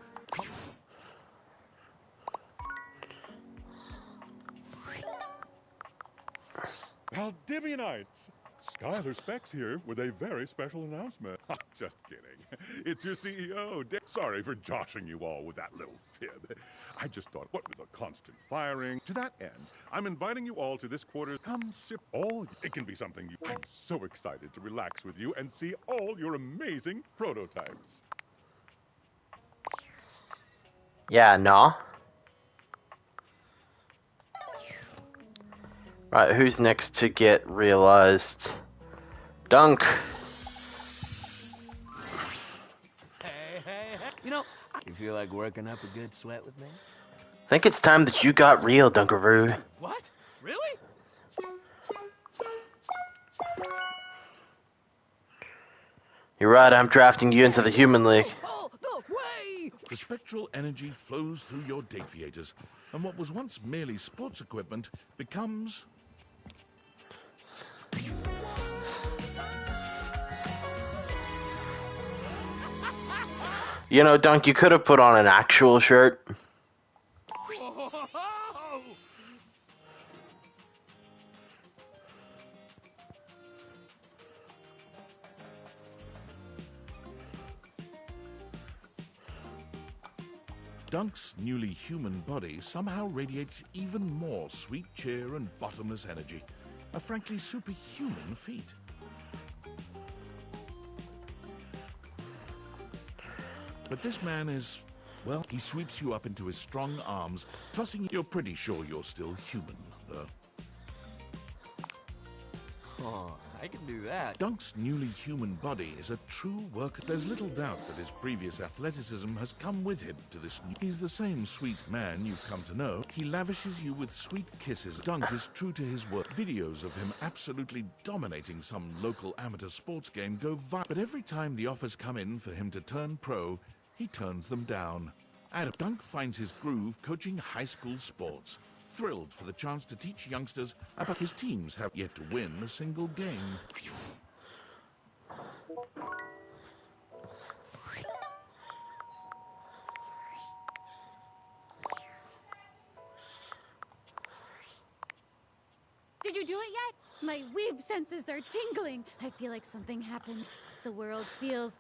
Valdivianites! Skylar Specs here with a very special announcement. Just kidding. It's your CEO. Sorry for joshing you all with that little fib. I just thought, what with a constant firing? To that end, I'm inviting you all to this quarter. Come sip all. It can be something you... I'm so excited to relax with you and see all your amazing prototypes. Yeah, no. Right, who's next to get realized? Dunk. Hey. You know, you feel like working up a good sweat with me? I think it's time that you got real, Dunkaroo. What? Really? You're right, I'm drafting you into the Human League. The spectral energy flows through your Daviators, and what was once merely sports equipment becomes... You know, Dunk, you could have put on an actual shirt. Dunk's newly human body somehow radiates even more sweet cheer and bottomless energy. A frankly superhuman feat. But this man is, well, he sweeps you up into his strong arms, tossing you. You're pretty sure you're still human, though. Oh, I can do that. Dunk's newly human body is a true work. There's little doubt that his previous athleticism has come with him to this new... He's the same sweet man you've come to know. He lavishes you with sweet kisses. Dunk is true to his word. Videos of him absolutely dominating some local amateur sports game go viral. But every time the offers come in for him to turn pro, he turns them down. And Dunk finds his groove coaching high school sports. Thrilled for the chance to teach youngsters about his teams have yet to win a single game. Did you do it yet? My weeb senses are tingling. I feel like something happened. The world feels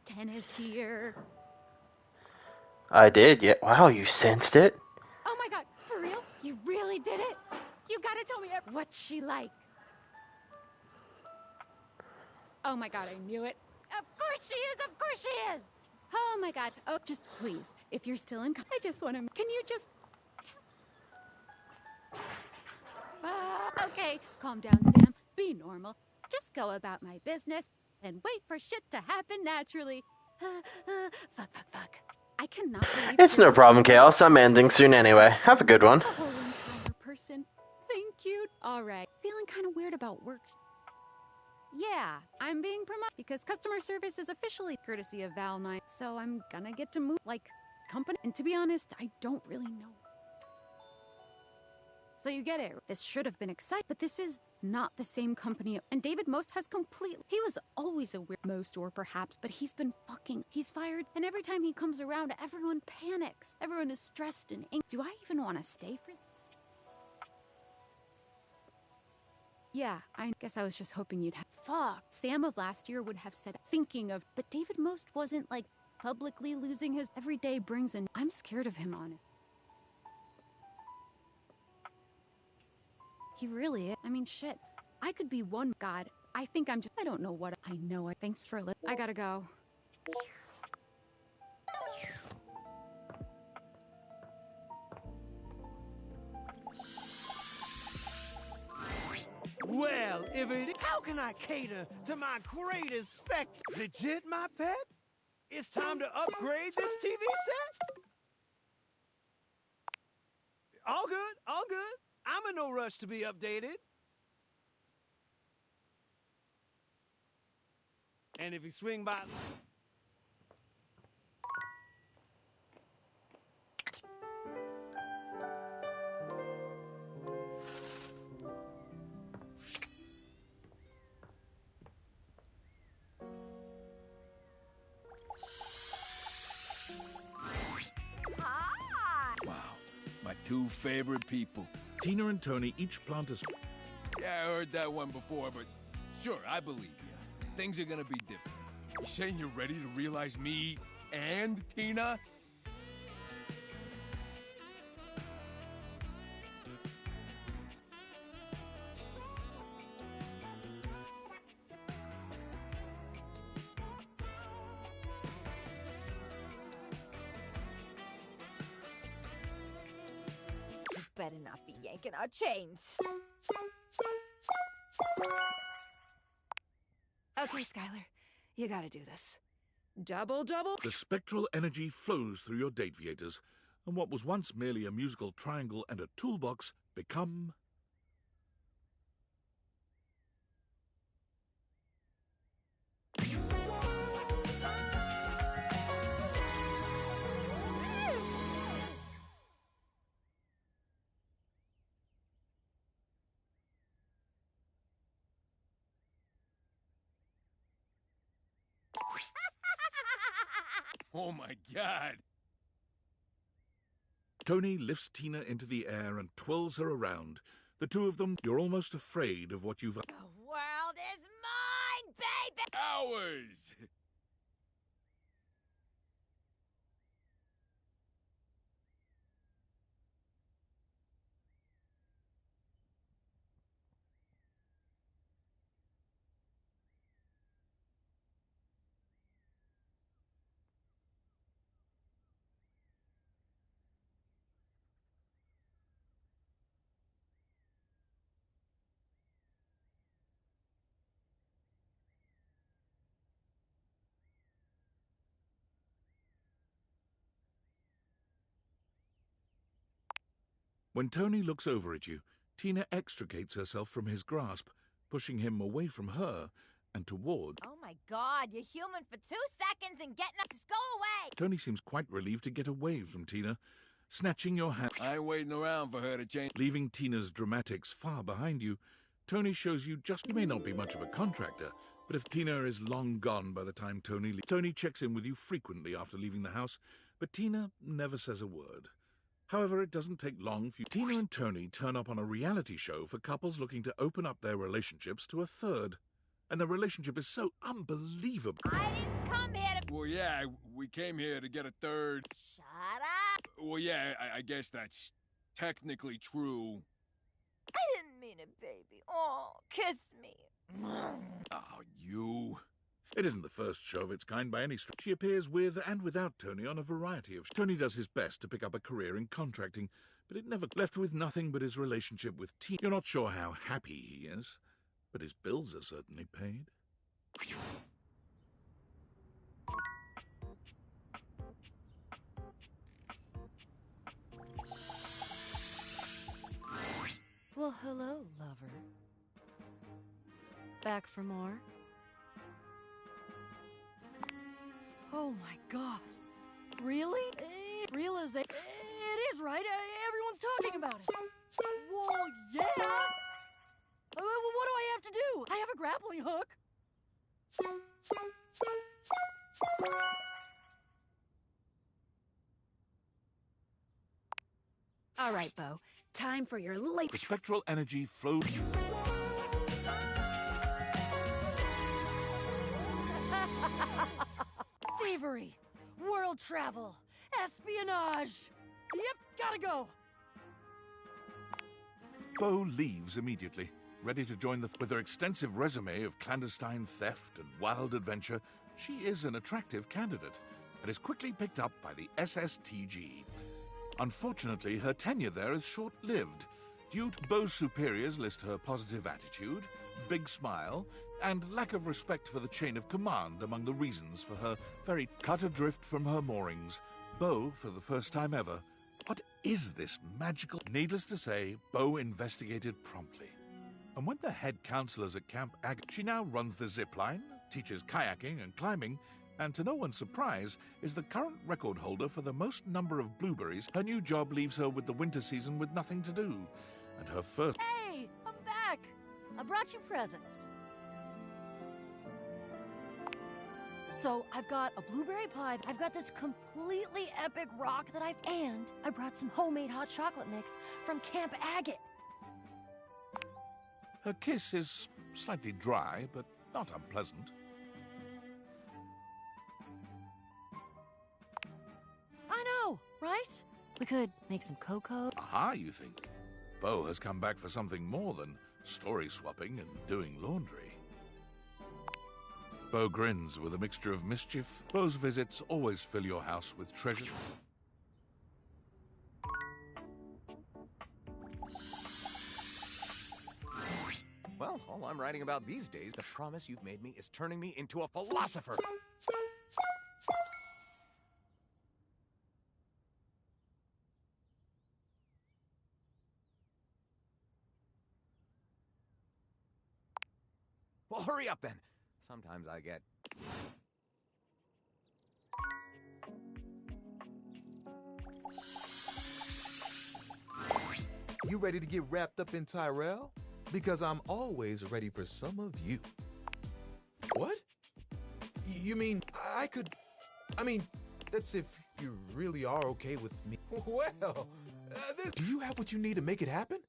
Tennessee-er. I did, yeah. Wow, you sensed it? Oh my god, for real? You really did it? You gotta tell me what's she like? Oh my god, I knew it. Of course she is, of course she is! Oh my god, oh, just please, if you're still in, I just wanna, can you just... Okay, calm down, Sam. Be normal. Just go about my business and wait for shit to happen naturally. Fuck. I cannot believe It's no problem, Chaos. I'm ending soon anyway. Have a good one. a whole entire person. Thank you. All right. Feeling kind of weird about work. Yeah, I'm being promoted because customer service is officially courtesy of Val9. So I'm gonna get to move like company. And to be honest, I don't really know. So you get it. This should have been exciting, but this is not the same company. And David Most has completely... He was always a weird Most, or perhaps, but he's been fucking... He's fired, and every time he comes around, everyone panics. Everyone is stressed and angry. Do I even want to stay for... Yeah, I guess I was just hoping you'd have... Fuck. Sam of last year would have said, thinking of... But David Most wasn't, like, publicly losing his... Every day brings an... I'm scared of him, honestly. He really is. I mean, shit. I could be one god. I think I'm just... I don't know what... I know it. Thanks for I gotta go. Well, if it... How can I cater to my greatest spect? Legit, my pet? It's time to upgrade this TV set? All good, all good. I'm in no rush to be updated. And if you swing by... two favorite people. Tina and Tony each plant a... Yeah, I heard that one before, but sure, I believe you. Things are gonna be different. You saying you're ready to realize me and Tina? You better not be yanking our chains. Okay, Skylar. You gotta do this. Double. The spectral energy flows through your Dateviators, and what was once merely a musical triangle and a toolbox become... Oh my God! Tony lifts Tina into the air and twirls her around. The two of them, you're almost afraid of what you've... The world is mine, baby! Ours! When Tony looks over at you, Tina extricates herself from his grasp, pushing him away from her and toward... Oh my God, you're human for 2 seconds and getting up. Just go away! Tony seems quite relieved to get away from Tina, snatching your hand... I ain't waiting around for her to change... Leaving Tina's dramatics far behind you, Tony shows you just... You may not be much of a contractor, but if Tina is long gone by the time Tony leaves... Tony checks in with you frequently after leaving the house, but Tina never says a word. However, it doesn't take long for you. Tina and Tony turn up on a reality show for couples looking to open up their relationships to a third. And the relationship is so unbelievable. I didn't come here to... Well, yeah, we came here to get a third... Shut up! Well, yeah, I guess that's technically true. I didn't mean it, baby. Oh, kiss me. Oh, you... It isn't the first show of its kind by any stretch. She appears with and without Tony on a variety of... Tony does his best to pick up a career in contracting, but it never left with nothing but his relationship with Tina. You're not sure how happy he is, but his bills are certainly paid. Well, hello, lover. Back for more? Oh my God. Really? Realization. It is right. Everyone's talking about it. Well, yeah. What do I have to do? I have a grappling hook. All right, Bo. Time for your late... The spectral energy flows... Thievery, world travel, espionage. Yep, gotta go. Bo leaves immediately, ready to join the... With her extensive resume of clandestine theft and wild adventure, she is an attractive candidate and is quickly picked up by the SSTG. Unfortunately, her tenure there is short-lived. Due to Bo's superiors list her positive attitude, big smile, and lack of respect for the chain of command among the reasons for her very cut adrift from her moorings. Bo, for the first time ever, what is this magical... Needless to say, Bo investigated promptly. And when the head counselors at Camp she now runs the zip line, teaches kayaking and climbing, and to no one's surprise, is the current record holder for the most number of blueberries. Her new job leaves her with the winter season with nothing to do. And her first... Hey, I'm back. I brought you presents. So I've got a blueberry pie. I've got this completely epic rock that and I brought some homemade hot chocolate mix from Camp Agate. Her kiss is slightly dry, but not unpleasant. I know, right? We could make some cocoa. Aha, you think? Bo has come back for something more than story swapping and doing laundry. Bo grins with a mixture of mischief. Bo's visits always fill your house with treasure. Well, all I'm writing about these days, the promise you've made me is turning me into a philosopher. Well, hurry up then. Sometimes I get... You ready to get wrapped up in Tyrell? Because I'm always ready for some of you. What? You mean I could... I mean, that's if you really are okay with me. Well, do you have what you need to make it happen?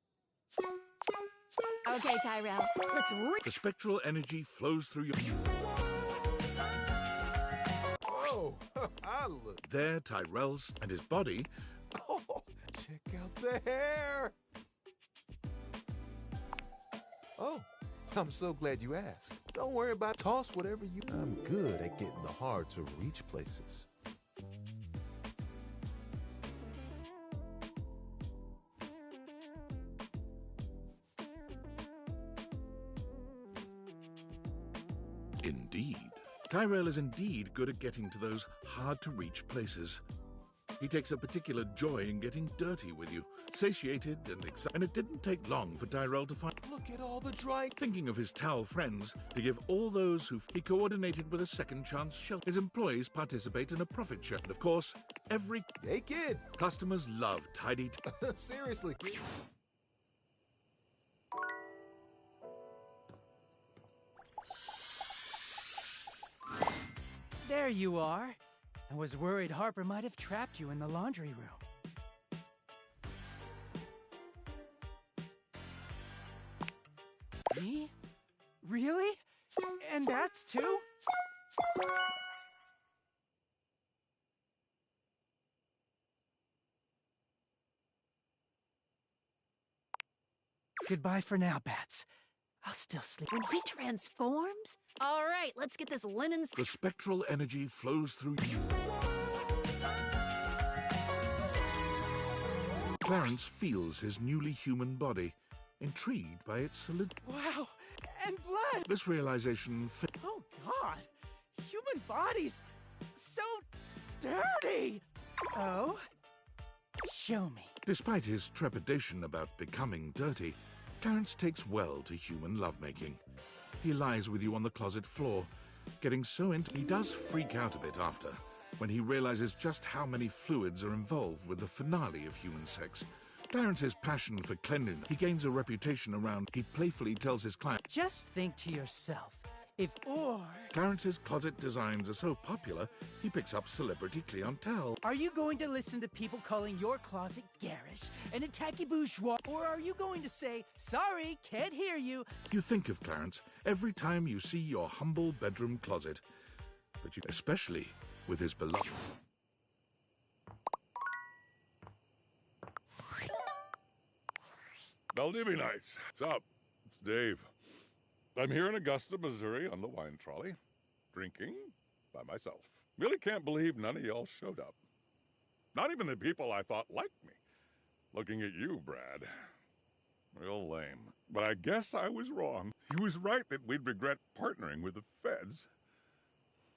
Okay, Tyrell, let's The spectral energy flows through your... Oh, I look... There, Tyrell's and his body... Oh, check out the hair! Oh, I'm so glad you asked. Don't worry about toss whatever you... I'm good at getting the hard-to-reach places. Indeed. Tyrell is indeed good at getting to those hard-to-reach places. He takes a particular joy in getting dirty with you, satiated and excited. And it didn't take long for Tyrell to find... Look at all the dry... Thinking of his towel friends, to give all those who... He coordinated with a second chance shelter. His employees participate in a profit share. And of course, every... Hey, kid! Customers love tidy... Seriously, kid. There you are. I was worried Harper might have trapped you in the laundry room. Me? Really? And that's two? Goodbye for now, Bats. I'll still sleep. When he transforms? All right, let's get this linen... The spectral energy flows through you. Clarence feels his newly human body, intrigued by its solid... Wow, and blood! This realization... Oh, God! Human bodies! So dirty! Oh? Show me. Despite his trepidation about becoming dirty, Clarence takes well to human lovemaking. He lies with you on the closet floor, getting so into... He does freak out a bit after, when he realizes just how many fluids are involved with the finale of human sex. Clarence's passion for cleanliness, he gains a reputation around... He playfully tells his client... Just think to yourself, if or... Clarence's closet designs are so popular, he picks up celebrity clientele. Are you going to listen to people calling your closet garish and a tacky bourgeois? Or are you going to say, sorry, can't hear you? You think of Clarence every time you see your humble bedroom closet, but you... especially with his beloved... Valdivianites, what's up? It's Dave. I'm here in Augusta, Missouri on the wine trolley, drinking by myself. Really can't believe none of y'all showed up. Not even the people I thought liked me. Looking at you, Brad. Real lame. But I guess I was wrong. He was right that we'd regret partnering with the feds.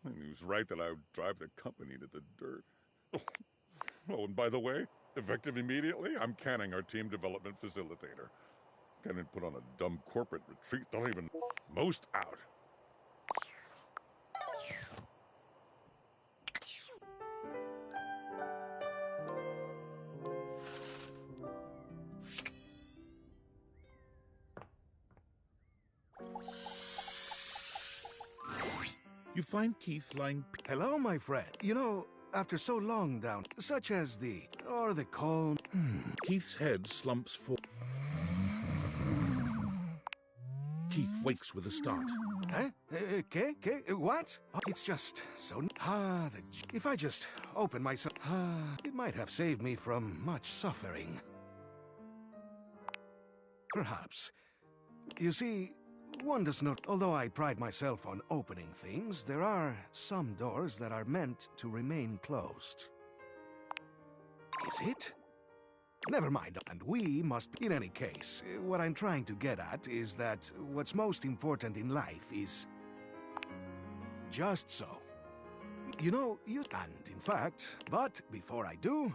And he was right that I would drive the company to the dirt. Oh, and by the way, effective immediately, I'm canning our team development facilitator. Can't even put on a dumb corporate retreat. Don't even... Most out. You find Keith lying... Hello, my friend. You know, after so long down, such as the calm... Keith's head slumps forward. Keith wakes with a start. Huh? What? Oh, it's just so... if I just open myself... it might have saved me from much suffering. Perhaps. You see, one does not... Although I pride myself on opening things, there are some doors that are meant to remain closed. Is it? Never mind, and we must... In any case, what I'm trying to get at is that what's most important in life is... just so. You know, and in fact, but before I do...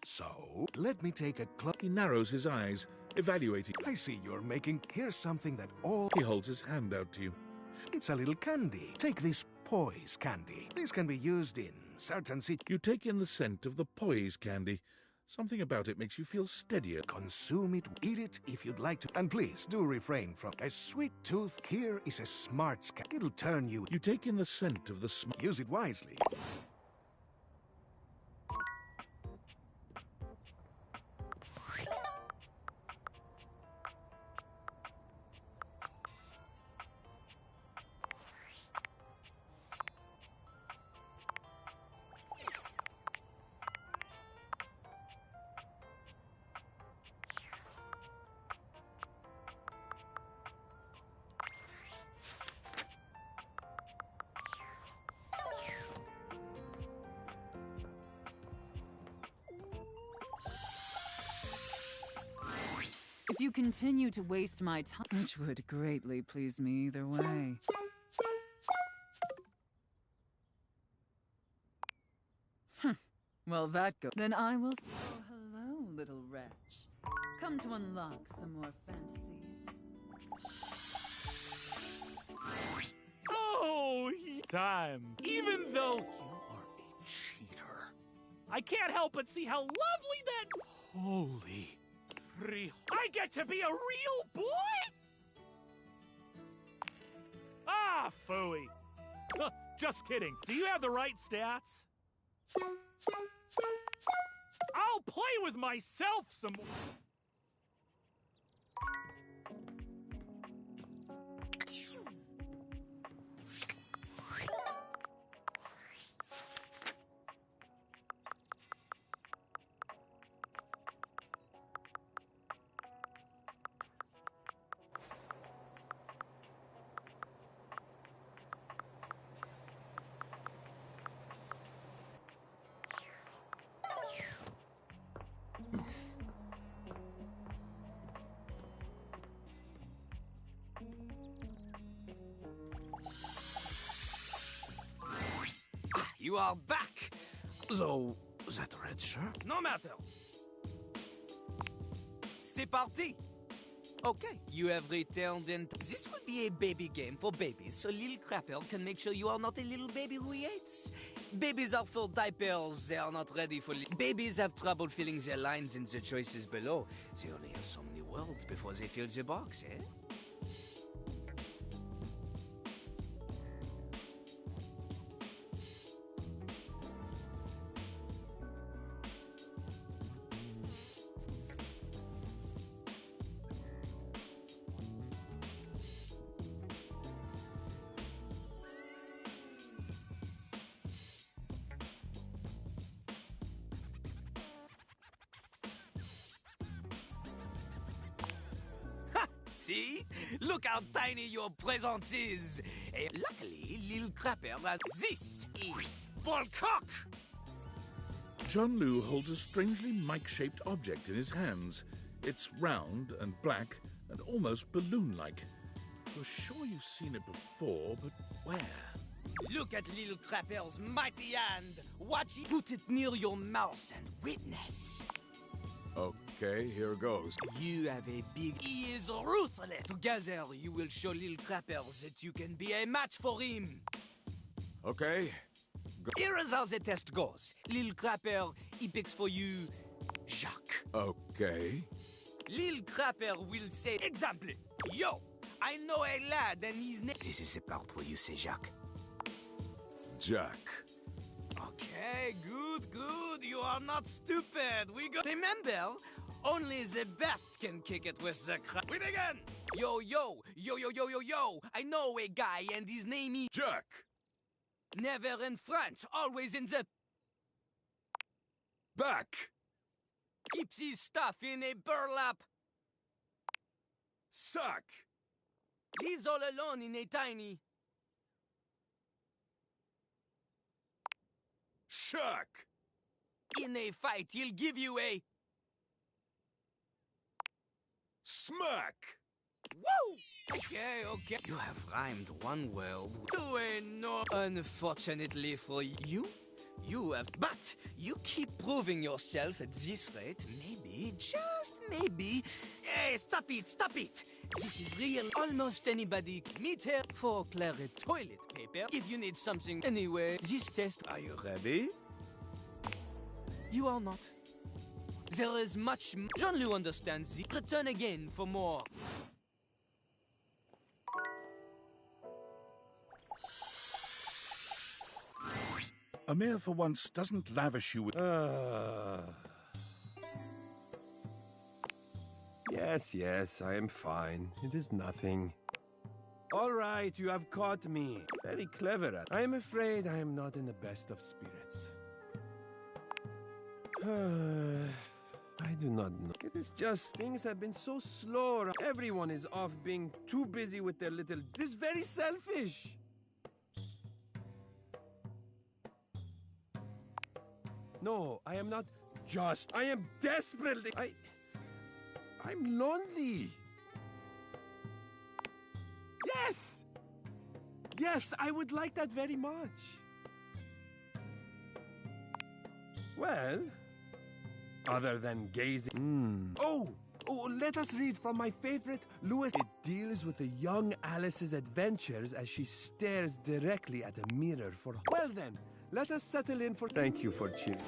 So, let me take a closer... He narrows his eyes, evaluating... I see you're making... Here's something that all... He holds his hand out to you. It's a little candy. Take this poise candy. This can be used in certain... You take in the scent of the poise candy. Something about it makes you feel steadier. Consume it, eat it if you'd like to. And please, do refrain from a sweet tooth. Here is a smart scan. It'll turn you... You take in the scent of the smart... Use it wisely. If you continue to waste my time, which would greatly please me either way. Well, that goes. Then I will say, oh, hello, little wretch. Come to unlock some more fantasies. Oh, time. Even though you are a cheater, I can't help but see how lovely that... Holy... I get to be a real boy? Ah, phooey. Just kidding. Do you have the right stats? I'll play with myself some more. You are back! So, that red shirt? No matter! C'est parti! Okay, you have returned and... This will be a baby game for babies, so Lil Crapper can make sure you are not a little baby who he hates. Babies are full diapers, they are not ready for... Babies have trouble filling their lines in the choices below. They only have so many words before they fill the box, eh? See? Look how tiny your presence is! Luckily, Lil Crapper has... This is Volcock! Jean-Loup holds a strangely mic-shaped object in his hands. It's round and black and almost balloon-like. You're sure you've seen it before, but where? Look at Lil Crapper's mighty hand! Watch it! Put it near your mouth and witness! Okay, here goes. You have a big... He is ruthless! Together, you will show Lil Crapper that you can be a match for him! Okay. Here is how the test goes. Lil Crapper, he picks for you... Jacques. Okay. Lil Crapper will say... Example! Yo! I know a lad and his name... This is the part where you say Jacques. Jack. Okay, good. You are not stupid. We go. Remember, only the best can kick it with the crowd. Win again! Yo. I know a guy and his name is Jack. Never in front, always in the back. Keeps his stuff in a burlap sack. Lives all alone in a tiny shack. In a fight, he'll give you a smack. Woo! Okay. You have rhymed one word to a no. Unfortunately for you, you have. But you keep proving yourself at this rate. Maybe, just maybe. Hey, stop it! This is real. Almost anybody meet her for Claret toilet paper. If you need something anyway, this test. Are you ready? You are not. There is much. Jean-Loup understands this. Return again for more. Amir, for once, doesn't lavish you with... Yes, I am fine. It is nothing. All right, you have caught me. Very clever. I am afraid I am not in the best of spirits. I do not know. It is just things have been so slow. Everyone is off being too busy with their little... It is very selfish. No, I am not just. I am desperately. I'm lonely. Yes, I would like that very much. Well, other than gazing. Oh, let us read from my favorite Lewis. It deals with a young Alice's adventures as she stares directly at a mirror for. Well then. Let us settle in for... Thank you for cheering.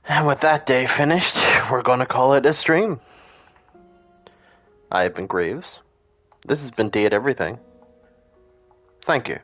And with that day finished, we're going to call it a stream. I have been Graves. This has been D at Everything. Thank you.